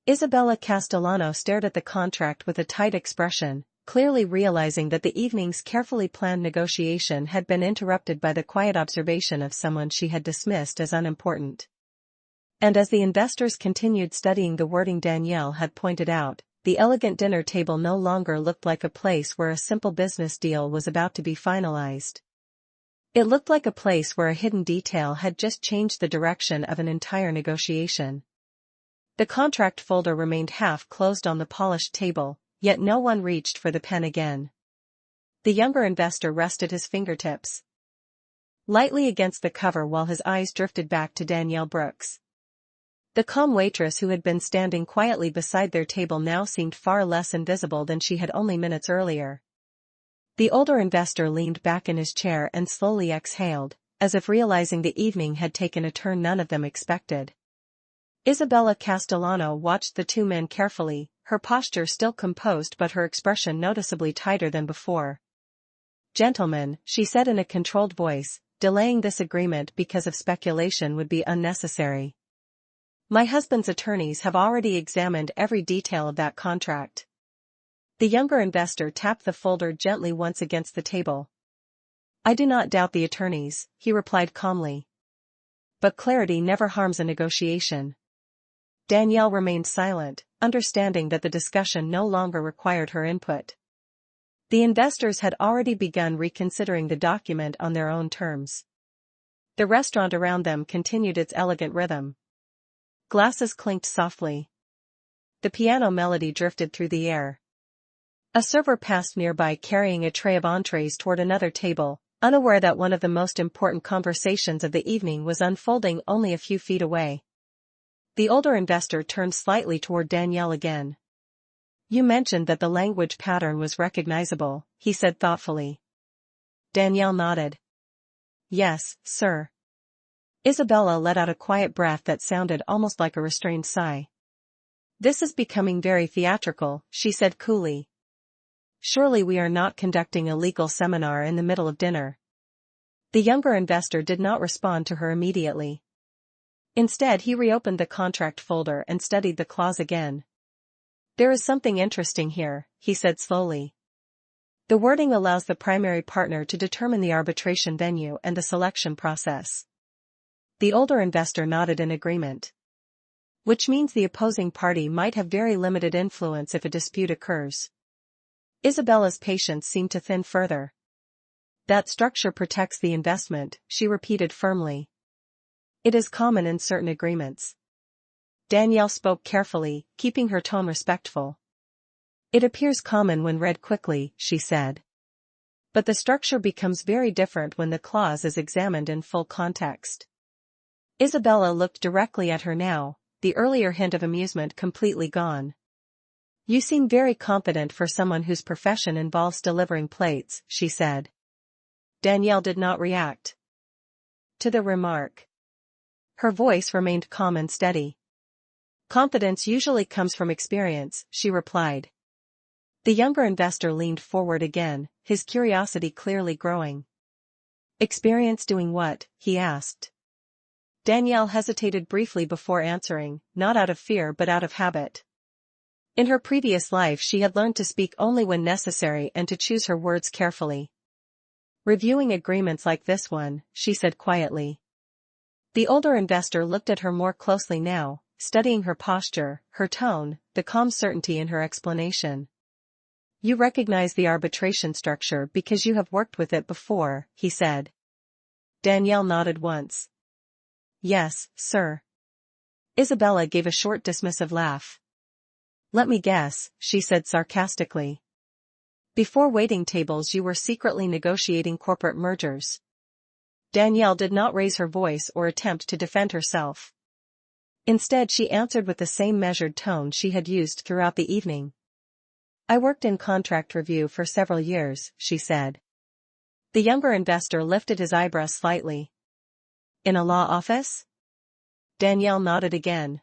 Isabella Castellano stared at the contract with a tight expression, clearly realizing that the evening's carefully planned negotiation had been interrupted by the quiet observation of someone she had dismissed as unimportant. And as the investors continued studying the wording Danielle had pointed out, the elegant dinner table no longer looked like a place where a simple business deal was about to be finalized. It looked like a place where a hidden detail had just changed the direction of an entire negotiation. The contract folder remained half closed on the polished table, yet no one reached for the pen again. The younger investor rested his fingertips lightly against the cover while his eyes drifted back to Danielle Brooks. The calm waitress who had been standing quietly beside their table now seemed far less invisible than she had only minutes earlier. The older investor leaned back in his chair and slowly exhaled, as if realizing the evening had taken a turn none of them expected. Isabella Castellano watched the two men carefully, her posture still composed but her expression noticeably tighter than before. "Gentlemen," she said in a controlled voice, "delaying this agreement because of speculation would be unnecessary. My husband's attorneys have already examined every detail of that contract." The younger investor tapped the folder gently once against the table. "I do not doubt the attorneys," he replied calmly. "But clarity never harms a negotiation." Danielle remained silent, understanding that the discussion no longer required her input. The investors had already begun reconsidering the document on their own terms. The restaurant around them continued its elegant rhythm. Glasses clinked softly. The piano melody drifted through the air. A server passed nearby carrying a tray of entrees toward another table, unaware that one of the most important conversations of the evening was unfolding only a few feet away. The older investor turned slightly toward Danielle again. "You mentioned that the language pattern was recognizable," he said thoughtfully. Danielle nodded. "Yes, sir." Isabella let out a quiet breath that sounded almost like a restrained sigh. "This is becoming very theatrical," she said coolly. "Surely we are not conducting a legal seminar in the middle of dinner." The younger investor did not respond to her immediately. Instead he reopened the contract folder and studied the clause again. "There is something interesting here," he said slowly. "The wording allows the primary partner to determine the arbitration venue and the selection process." The older investor nodded in agreement. "Which means the opposing party might have very limited influence if a dispute occurs." Isabella's patience seemed to thin further. "That structure protects the investment," she repeated firmly. "It is common in certain agreements." Danielle spoke carefully, keeping her tone respectful. "It appears common when read quickly," she said. "But the structure becomes very different when the clause is examined in full context." Isabella looked directly at her now, the earlier hint of amusement completely gone. "You seem very confident for someone whose profession involves delivering plates," she said. Danielle did not react to the remark. Her voice remained calm and steady. "Confidence usually comes from experience," she replied. The younger investor leaned forward again, his curiosity clearly growing. "Experience doing what?" he asked. Danielle hesitated briefly before answering, not out of fear but out of habit. In her previous life she had learned to speak only when necessary and to choose her words carefully. "Reviewing agreements like this one," she said quietly. The older investor looked at her more closely now, studying her posture, her tone, the calm certainty in her explanation. "You recognize the arbitration structure because you have worked with it before," he said. Danielle nodded once. "Yes, sir." Isabella gave a short dismissive laugh. "Let me guess," she said sarcastically. "Before waiting tables you were secretly negotiating corporate mergers." Danielle did not raise her voice or attempt to defend herself. Instead she answered with the same measured tone she had used throughout the evening. "I worked in contract review for several years," she said. The younger investor lifted his eyebrows slightly. "In a law office?" Danielle nodded again.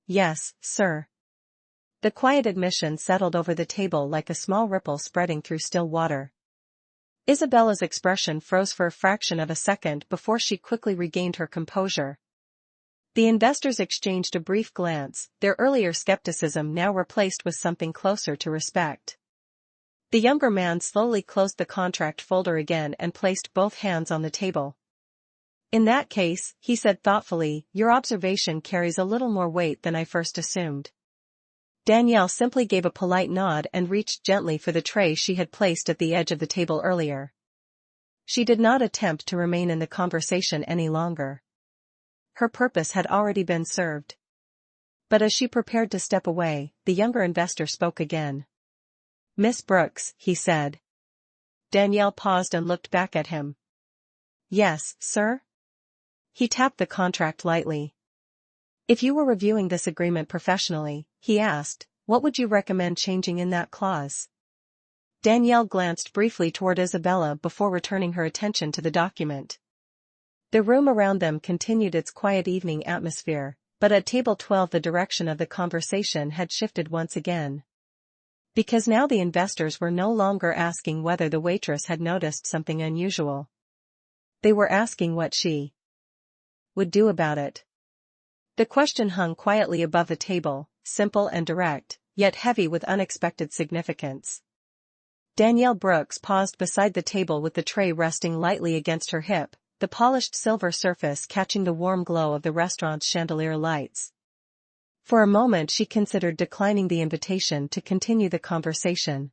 Yes, sir. The quiet admission settled over the table like a small ripple spreading through still water. Isabella's expression froze for a fraction of a second before she quickly regained her composure. The investors exchanged a brief glance, their earlier skepticism now replaced with something closer to respect. The younger man slowly closed the contract folder again and placed both hands on the table. In that case, he said thoughtfully, your observation carries a little more weight than I first assumed. Danielle simply gave a polite nod and reached gently for the tray she had placed at the edge of the table earlier. She did not attempt to remain in the conversation any longer. Her purpose had already been served. But as she prepared to step away, the younger investor spoke again. Miss Brooks, he said. Danielle paused and looked back at him. Yes, sir? He tapped the contract lightly. If you were reviewing this agreement professionally, he asked, what would you recommend changing in that clause? Danielle glanced briefly toward Isabella before returning her attention to the document. The room around them continued its quiet evening atmosphere, but at table 12 the direction of the conversation had shifted once again. Because now the investors were no longer asking whether the waitress had noticed something unusual. They were asking what she would do about it. The question hung quietly above the table, simple and direct, yet heavy with unexpected significance. Danielle Brooks paused beside the table with the tray resting lightly against her hip, the polished silver surface catching the warm glow of the restaurant's chandelier lights. For a moment she considered declining the invitation to continue the conversation.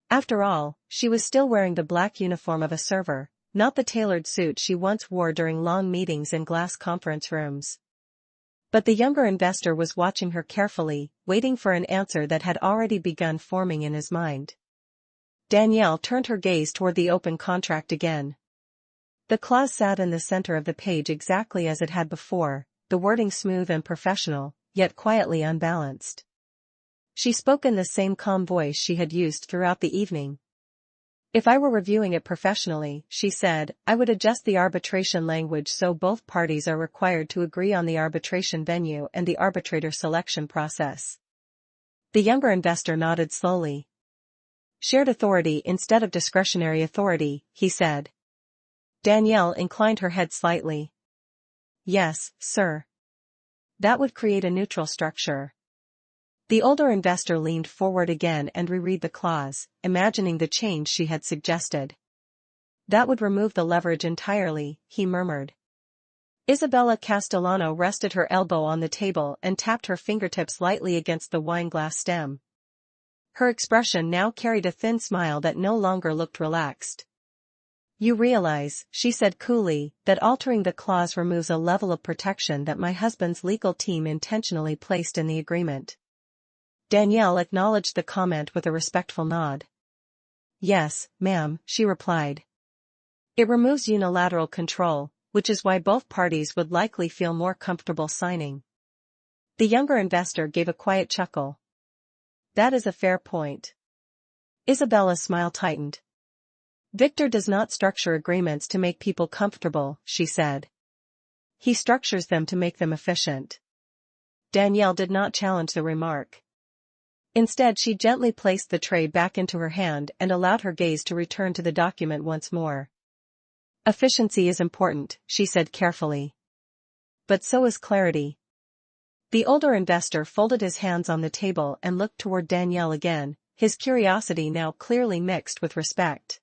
After all, she was still wearing the black uniform of a server, not the tailored suit she once wore during long meetings in glass conference rooms. But the younger investor was watching her carefully, waiting for an answer that had already begun forming in his mind. Danielle turned her gaze toward the open contract again. The clause sat in the center of the page exactly as it had before, the wording smooth and professional, yet quietly unbalanced. She spoke in the same calm voice she had used throughout the evening. If I were reviewing it professionally, she said, I would adjust the arbitration language so both parties are required to agree on the arbitration venue and the arbitrator selection process. The younger investor nodded slowly. Shared authority instead of discretionary authority, he said. Danielle inclined her head slightly. Yes, sir. That would create a neutral structure. The older investor leaned forward again and reread the clause, imagining the change she had suggested. That would remove the leverage entirely, he murmured. Isabella Castellano rested her elbow on the table and tapped her fingertips lightly against the wineglass stem. Her expression now carried a thin smile that no longer looked relaxed. You realize, she said coolly, that altering the clause removes a level of protection that my husband's legal team intentionally placed in the agreement. Danielle acknowledged the comment with a respectful nod. Yes, ma'am, she replied. It removes unilateral control, which is why both parties would likely feel more comfortable signing. The younger investor gave a quiet chuckle. That is a fair point. Isabella's smile tightened. Victor does not structure agreements to make people comfortable, she said. He structures them to make them efficient. Danielle did not challenge the remark. Instead she gently placed the tray back into her hand and allowed her gaze to return to the document once more. Efficiency is important, she said carefully. But so is clarity. The older investor folded his hands on the table and looked toward Danielle again, his curiosity now clearly mixed with respect.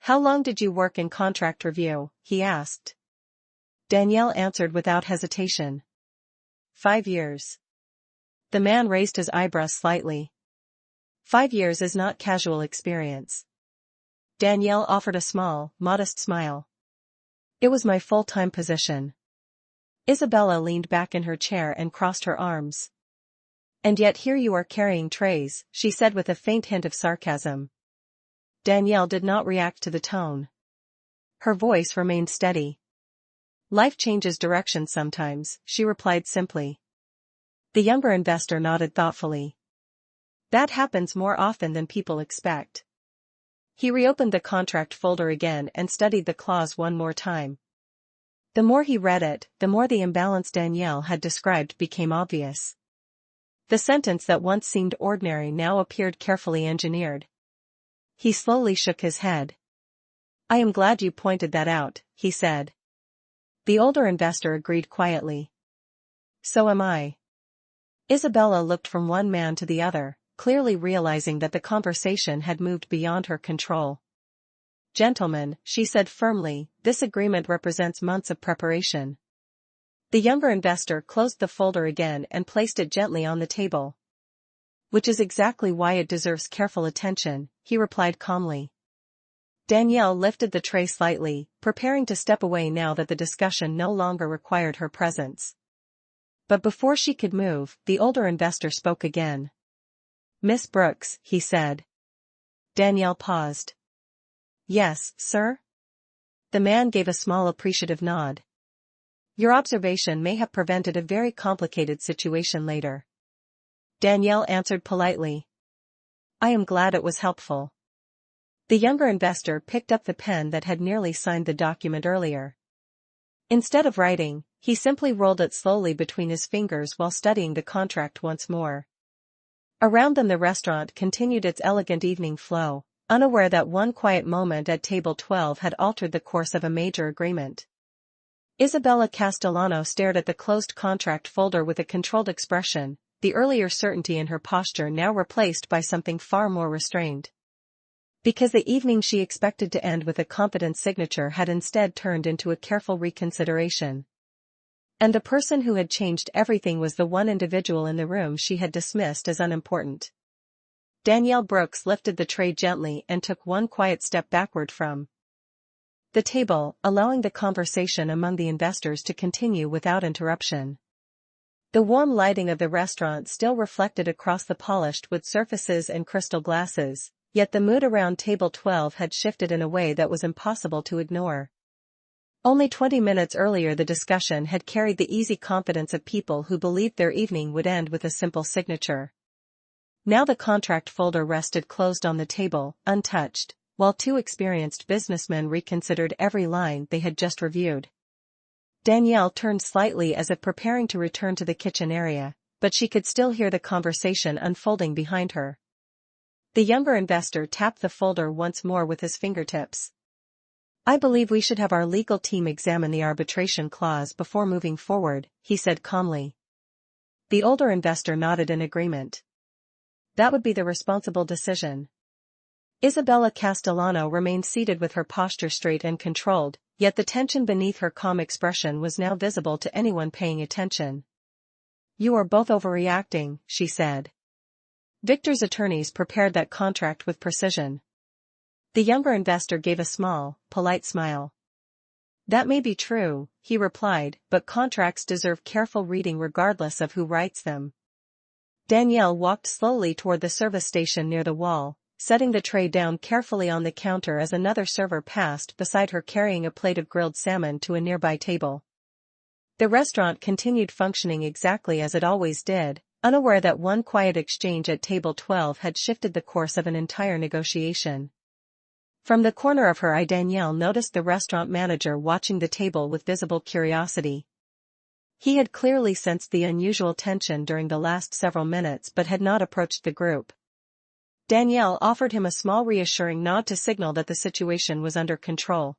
How long did you work in contract review? He asked. Danielle answered without hesitation. 5 years. The man raised his eyebrows slightly. 5 years is not casual experience. Danielle offered a small, modest smile. It was my full-time position. Isabella leaned back in her chair and crossed her arms. And yet here you are carrying trays, she said with a faint hint of sarcasm. Danielle did not react to the tone. Her voice remained steady. Life changes direction sometimes, she replied simply. The younger investor nodded thoughtfully. That happens more often than people expect. He reopened the contract folder again and studied the clause one more time. The more he read it, the more the imbalance Danielle had described became obvious. The sentence that once seemed ordinary now appeared carefully engineered. He slowly shook his head. "I am glad you pointed that out," he said. The older investor agreed quietly. "So am I." Isabella looked from one man to the other, clearly realizing that the conversation had moved beyond her control. "Gentlemen," she said firmly, "this agreement represents months of preparation." The younger investor closed the folder again and placed it gently on the table. "Which is exactly why it deserves careful attention," he replied calmly. Danielle lifted the tray slightly, preparing to step away now that the discussion no longer required her presence. But before she could move, the older investor spoke again. "Miss Brooks," he said. Danielle paused. "Yes, sir?" The man gave a small appreciative nod. "Your observation may have prevented a very complicated situation later." Danielle answered politely. "I am glad it was helpful." The younger investor picked up the pen that had nearly signed the document earlier. Instead of writing, he simply rolled it slowly between his fingers while studying the contract once more. Around them the restaurant continued its elegant evening flow, unaware that one quiet moment at table 12 had altered the course of a major agreement. Isabella Castellano stared at the closed contract folder with a controlled expression, the earlier certainty in her posture now replaced by something far more restrained. Because the evening she expected to end with a competent signature had instead turned into a careful reconsideration. And the person who had changed everything was the one individual in the room she had dismissed as unimportant. Danielle Brooks lifted the tray gently and took one quiet step backward from the table, allowing the conversation among the investors to continue without interruption. The warm lighting of the restaurant still reflected across the polished wood surfaces and crystal glasses, yet the mood around table 12 had shifted in a way that was impossible to ignore. Only 20 minutes earlier the discussion had carried the easy confidence of people who believed their evening would end with a simple signature. Now the contract folder rested closed on the table, untouched, while two experienced businessmen reconsidered every line they had just reviewed. Danielle turned slightly as if preparing to return to the kitchen area, but she could still hear the conversation unfolding behind her. The younger investor tapped the folder once more with his fingertips. "I believe we should have our legal team examine the arbitration clause before moving forward," he said calmly. The older investor nodded in agreement. "That would be the responsible decision." Isabella Castellano remained seated with her posture straight and controlled, yet the tension beneath her calm expression was now visible to anyone paying attention. "You are both overreacting," she said. Victor's attorneys prepared that contract with precision. The younger investor gave a small, polite smile. "That may be true," he replied, "but contracts deserve careful reading regardless of who writes them." Danielle walked slowly toward the service station near the wall, setting the tray down carefully on the counter as another server passed beside her carrying a plate of grilled salmon to a nearby table. The restaurant continued functioning exactly as it always did, unaware that one quiet exchange at table 12 had shifted the course of an entire negotiation. From the corner of her eye Danielle noticed the restaurant manager watching the table with visible curiosity. He had clearly sensed the unusual tension during the last several minutes but had not approached the group. Danielle offered him a small reassuring nod to signal that the situation was under control.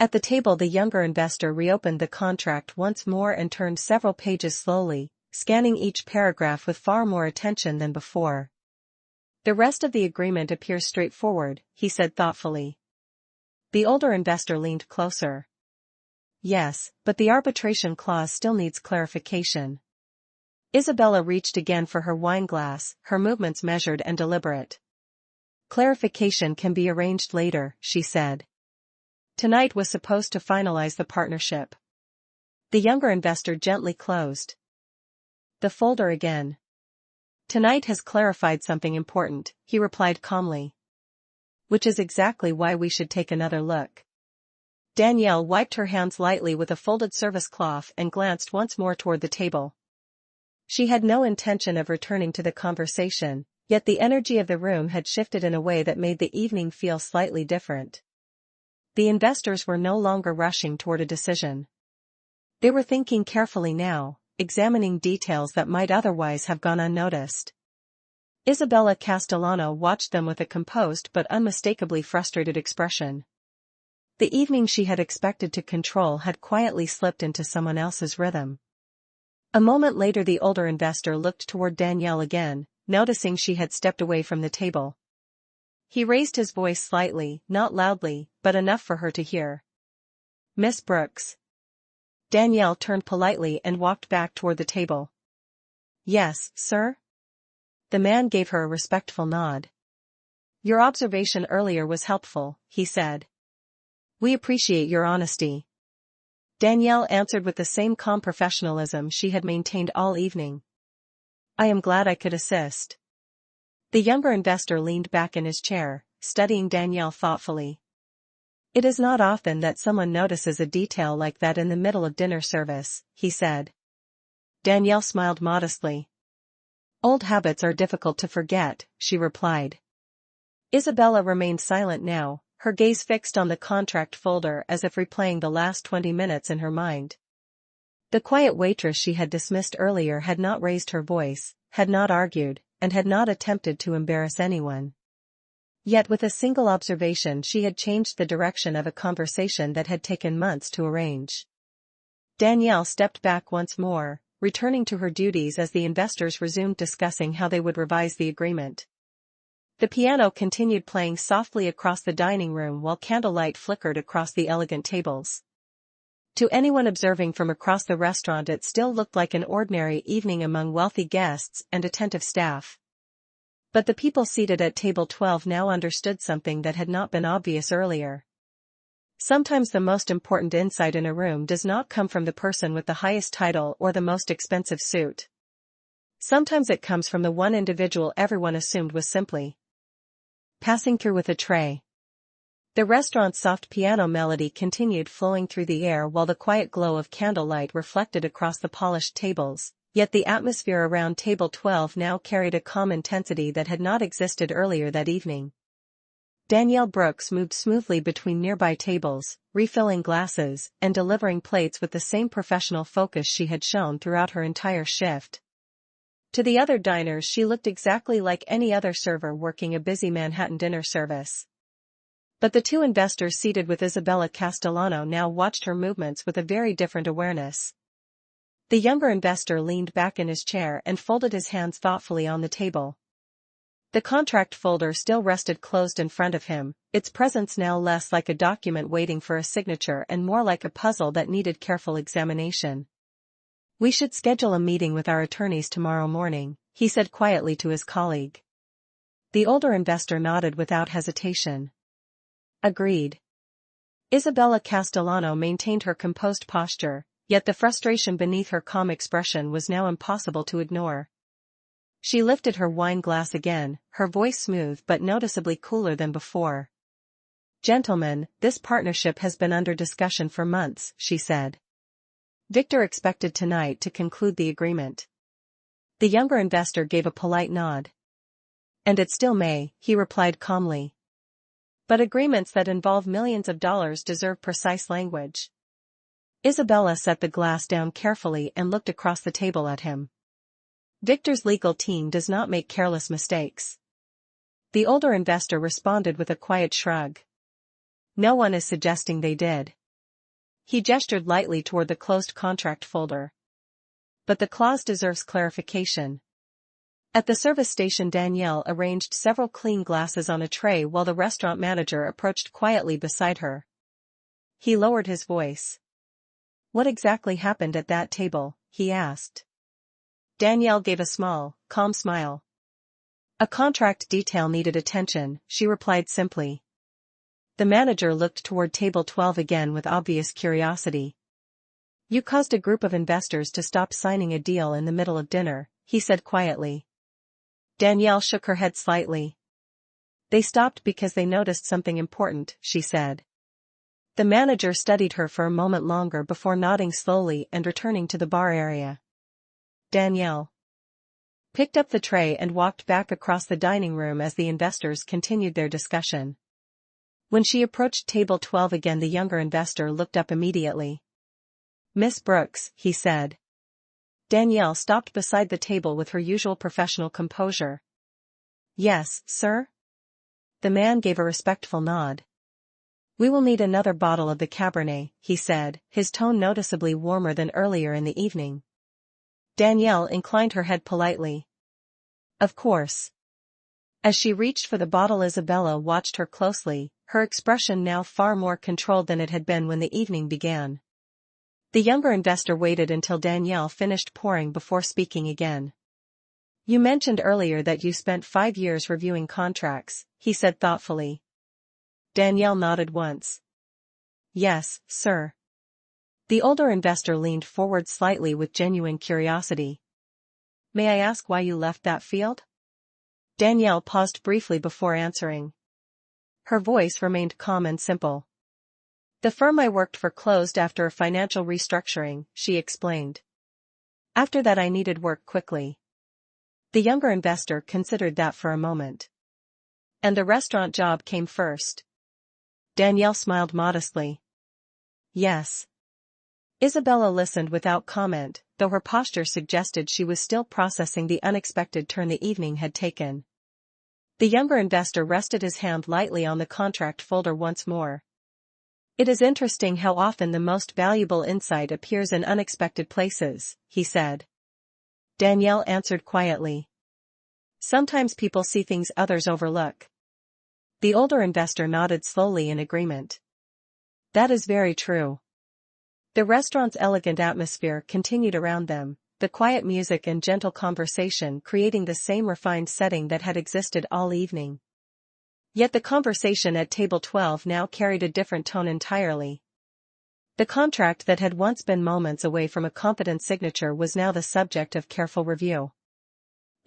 At the table the younger investor reopened the contract once more and turned several pages slowly, scanning each paragraph with far more attention than before. "The rest of the agreement appears straightforward," he said thoughtfully. The older investor leaned closer. "Yes, but the arbitration clause still needs clarification." Isabella reached again for her wine glass, her movements measured and deliberate. "Clarification can be arranged later," she said. "Tonight was supposed to finalize the partnership." The younger investor gently closed the folder again. "Tonight has clarified something important," he replied calmly. "Which is exactly why we should take another look." Danielle wiped her hands lightly with a folded service cloth and glanced once more toward the table. She had no intention of returning to the conversation, yet the energy of the room had shifted in a way that made the evening feel slightly different. The investors were no longer rushing toward a decision. They were thinking carefully now, examining details that might otherwise have gone unnoticed. Isabella Castellano watched them with a composed but unmistakably frustrated expression. The evening she had expected to control had quietly slipped into someone else's rhythm. A moment later the older investor looked toward Danielle again, noticing she had stepped away from the table. He raised his voice slightly, not loudly, but enough for her to hear. "Miss Brooks." Danielle turned politely and walked back toward the table. "Yes, sir?" The man gave her a respectful nod. "Your observation earlier was helpful," he said. "We appreciate your honesty." Danielle answered with the same calm professionalism she had maintained all evening. "I am glad I could assist." The younger investor leaned back in his chair, studying Danielle thoughtfully. "It is not often that someone notices a detail like that in the middle of dinner service," he said. Danielle smiled modestly. "Old habits are difficult to forget," she replied. Isabella remained silent now, her gaze fixed on the contract folder as if replaying the last 20 minutes in her mind. The quiet waitress she had dismissed earlier had not raised her voice, had not argued, and had not attempted to embarrass anyone. Yet with a single observation she had changed the direction of a conversation that had taken months to arrange. Danielle stepped back once more, returning to her duties as the investors resumed discussing how they would revise the agreement. The piano continued playing softly across the dining room while candlelight flickered across the elegant tables. To anyone observing from across the restaurant it still looked like an ordinary evening among wealthy guests and attentive staff. But the people seated at table 12 now understood something that had not been obvious earlier. Sometimes the most important insight in a room does not come from the person with the highest title or the most expensive suit. Sometimes it comes from the one individual everyone assumed was simply passing through with a tray. The restaurant's soft piano melody continued flowing through the air while the quiet glow of candlelight reflected across the polished tables, yet the atmosphere around table 12 now carried a calm intensity that had not existed earlier that evening. Danielle Brooks moved smoothly between nearby tables, refilling glasses and delivering plates with the same professional focus she had shown throughout her entire shift. To the other diners she looked exactly like any other server working a busy Manhattan dinner service. But the two investors seated with Isabella Castellano now watched her movements with a very different awareness. The younger investor leaned back in his chair and folded his hands thoughtfully on the table. The contract folder still rested closed in front of him, its presence now less like a document waiting for a signature and more like a puzzle that needed careful examination. "We should schedule a meeting with our attorneys tomorrow morning," he said quietly to his colleague. The older investor nodded without hesitation. "Agreed." Isabella Castellano maintained her composed posture, yet the frustration beneath her calm expression was now impossible to ignore. She lifted her wine glass again, her voice smooth but noticeably cooler than before. "Gentlemen, this partnership has been under discussion for months," she said. "Victor expected tonight to conclude the agreement." The younger investor gave a polite nod. "And it still may," he replied calmly. "But agreements that involve millions of dollars deserve precise language." Isabella set the glass down carefully and looked across the table at him. "Victor's legal team does not make careless mistakes." The older investor responded with a quiet shrug. "No one is suggesting they did." He gestured lightly toward the closed contract folder. "But the clause deserves clarification." At the service station Danielle arranged several clean glasses on a tray while the restaurant manager approached quietly beside her. He lowered his voice. "What exactly happened at that table?" he asked. Danielle gave a small, calm smile. "A contract detail needed attention," she replied simply. The manager looked toward table 12 again with obvious curiosity. "You caused a group of investors to stop signing a deal in the middle of dinner," he said quietly. Danielle shook her head slightly. "They stopped because they noticed something important," she said. The manager studied her for a moment longer before nodding slowly and returning to the bar area. Danielle picked up the tray and walked back across the dining room as the investors continued their discussion. When she approached table 12 again, the younger investor looked up immediately. "Miss Brooks," he said. Danielle stopped beside the table with her usual professional composure. "Yes, sir?" The man gave a respectful nod. "We will need another bottle of the Cabernet," he said, his tone noticeably warmer than earlier in the evening. Danielle inclined her head politely. "Of course." As she reached for the bottle, Isabella watched her closely, her expression now far more controlled than it had been when the evening began. The younger investor waited until Danielle finished pouring before speaking again. "You mentioned earlier that you spent 5 years reviewing contracts," he said thoughtfully. Danielle nodded once. "Yes, sir." The older investor leaned forward slightly with genuine curiosity. "May I ask why you left that field?" Danielle paused briefly before answering. Her voice remained calm and simple. "The firm I worked for closed after a financial restructuring," she explained. "After that I needed work quickly." The younger investor considered that for a moment. "And the restaurant job came first?" Danielle smiled modestly. "Yes." Isabella listened without comment, though her posture suggested she was still processing the unexpected turn the evening had taken. The younger investor rested his hand lightly on the contract folder once more. "It is interesting how often the most valuable insight appears in unexpected places," he said. Danielle answered quietly. "Sometimes people see things others overlook." The older investor nodded slowly in agreement. "That is very true." The restaurant's elegant atmosphere continued around them, the quiet music and gentle conversation creating the same refined setting that had existed all evening. Yet the conversation at table 12 now carried a different tone entirely. The contract that had once been moments away from a competent signature was now the subject of careful review.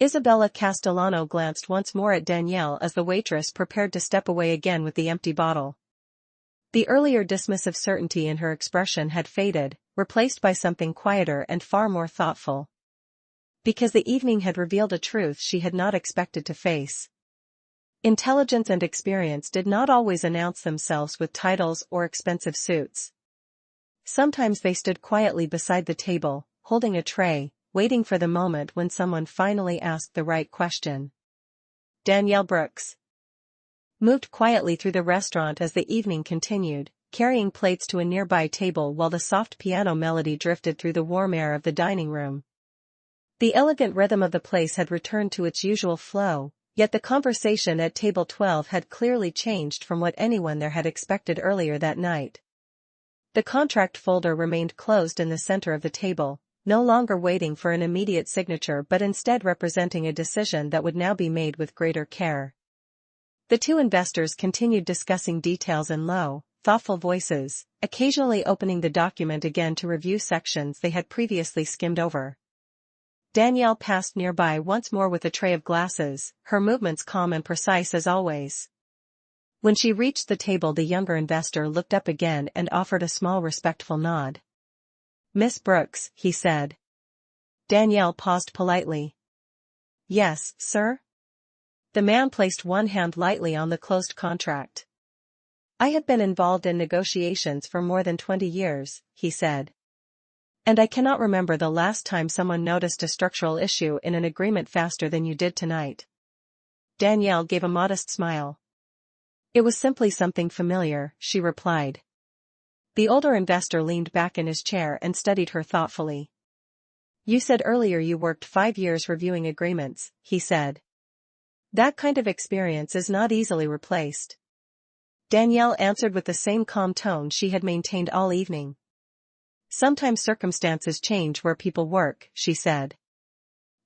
Isabella Castellano glanced once more at Danielle as the waitress prepared to step away again with the empty bottle. The earlier dismissive certainty in her expression had faded, replaced by something quieter and far more thoughtful. Because the evening had revealed a truth she had not expected to face. Intelligence and experience did not always announce themselves with titles or expensive suits. Sometimes they stood quietly beside the table, holding a tray, waiting for the moment when someone finally asked the right question. Danielle Brooks moved quietly through the restaurant as the evening continued, carrying plates to a nearby table while the soft piano melody drifted through the warm air of the dining room. The elegant rhythm of the place had returned to its usual flow, yet the conversation at table 12 had clearly changed from what anyone there had expected earlier that night. The contract folder remained closed in the center of the table, no longer waiting for an immediate signature but instead representing a decision that would now be made with greater care. The two investors continued discussing details in low, thoughtful voices, occasionally opening the document again to review sections they had previously skimmed over. Danielle passed nearby once more with a tray of glasses, her movements calm and precise as always. When she reached the table, the younger investor looked up again and offered a small respectful nod. "Miss Brooks," he said. Danielle paused politely. "Yes, sir?" The man placed one hand lightly on the closed contract. "I have been involved in negotiations for more than 20 years, he said. "And I cannot remember the last time someone noticed a structural issue in an agreement faster than you did tonight." Danielle gave a modest smile. "It was simply something familiar," she replied. The older investor leaned back in his chair and studied her thoughtfully. "You said earlier you worked 5 years reviewing agreements," he said. "That kind of experience is not easily replaced." Danielle answered with the same calm tone she had maintained all evening. "Sometimes circumstances change where people work," she said.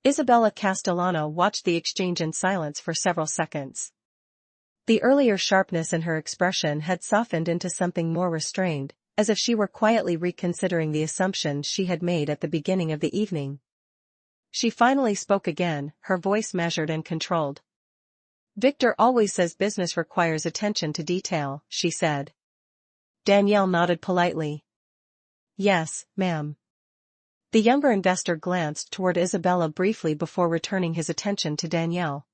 Isabella Castellano watched the exchange in silence for several seconds. The earlier sharpness in her expression had softened into something more restrained, as if she were quietly reconsidering the assumptions she had made at the beginning of the evening. She finally spoke again, her voice measured and controlled. "Victor always says business requires attention to detail," she said. Danielle nodded politely. "Yes, ma'am." The younger investor glanced toward Isabella briefly before returning his attention to Danielle.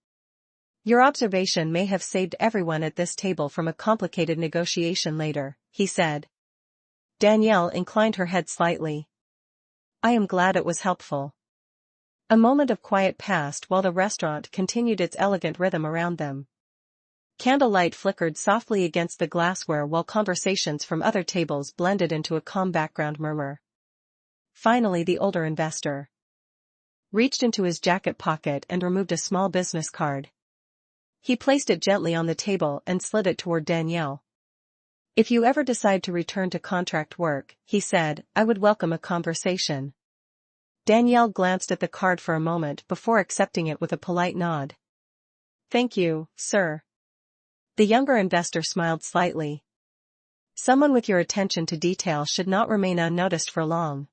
Your observation may have saved everyone at this table from a complicated negotiation later, he said. Danielle inclined her head slightly. I am glad it was helpful. A moment of quiet passed while the restaurant continued its elegant rhythm around them. Candlelight flickered softly against the glassware while conversations from other tables blended into a calm background murmur. Finally, the older investor reached into his jacket pocket and removed a small business card. He placed it gently on the table and slid it toward Danielle. If you ever decide to return to contract work, he said, I would welcome a conversation. Danielle glanced at the card for a moment before accepting it with a polite nod. Thank you, sir. The younger investor smiled slightly. Someone with your attention to detail should not remain unnoticed for long.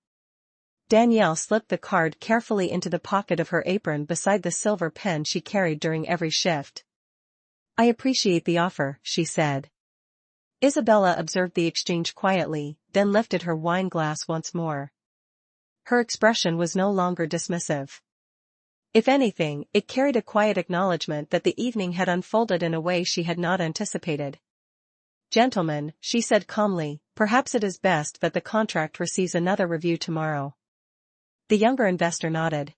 Danielle slipped the card carefully into the pocket of her apron beside the silver pen she carried during every shift. I appreciate the offer, she said. Isabella observed the exchange quietly, then lifted her wine glass once more. Her expression was no longer dismissive. If anything, it carried a quiet acknowledgement that the evening had unfolded in a way she had not anticipated. Gentlemen, she said calmly, perhaps it is best that the contract receives another review tomorrow. The younger investor nodded.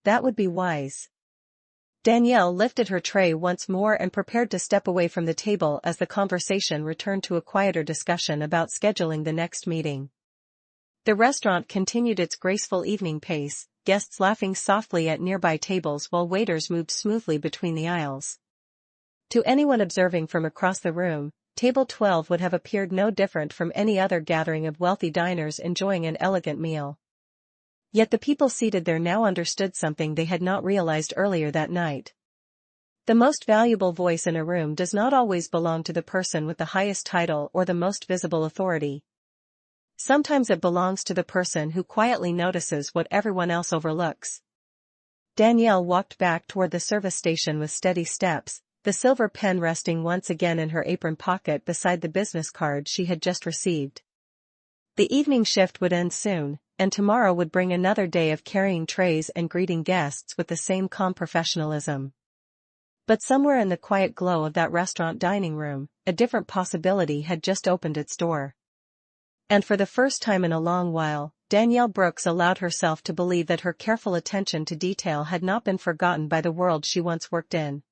That would be wise. Danielle lifted her tray once more and prepared to step away from the table as the conversation returned to a quieter discussion about scheduling the next meeting. The restaurant continued its graceful evening pace, guests laughing softly at nearby tables while waiters moved smoothly between the aisles. To anyone observing from across the room, Table 12 would have appeared no different from any other gathering of wealthy diners enjoying an elegant meal. Yet the people seated there now understood something they had not realized earlier that night. The most valuable voice in a room does not always belong to the person with the highest title or the most visible authority. Sometimes it belongs to the person who quietly notices what everyone else overlooks. Danielle walked back toward the service station with steady steps, the silver pen resting once again in her apron pocket beside the business card she had just received. The evening shift would end soon, and tomorrow would bring another day of carrying trays and greeting guests with the same calm professionalism. But somewhere in the quiet glow of that restaurant dining room, a different possibility had just opened its door. And for the first time in a long while, Danielle Brooks allowed herself to believe that her careful attention to detail had not been forgotten by the world she once worked in.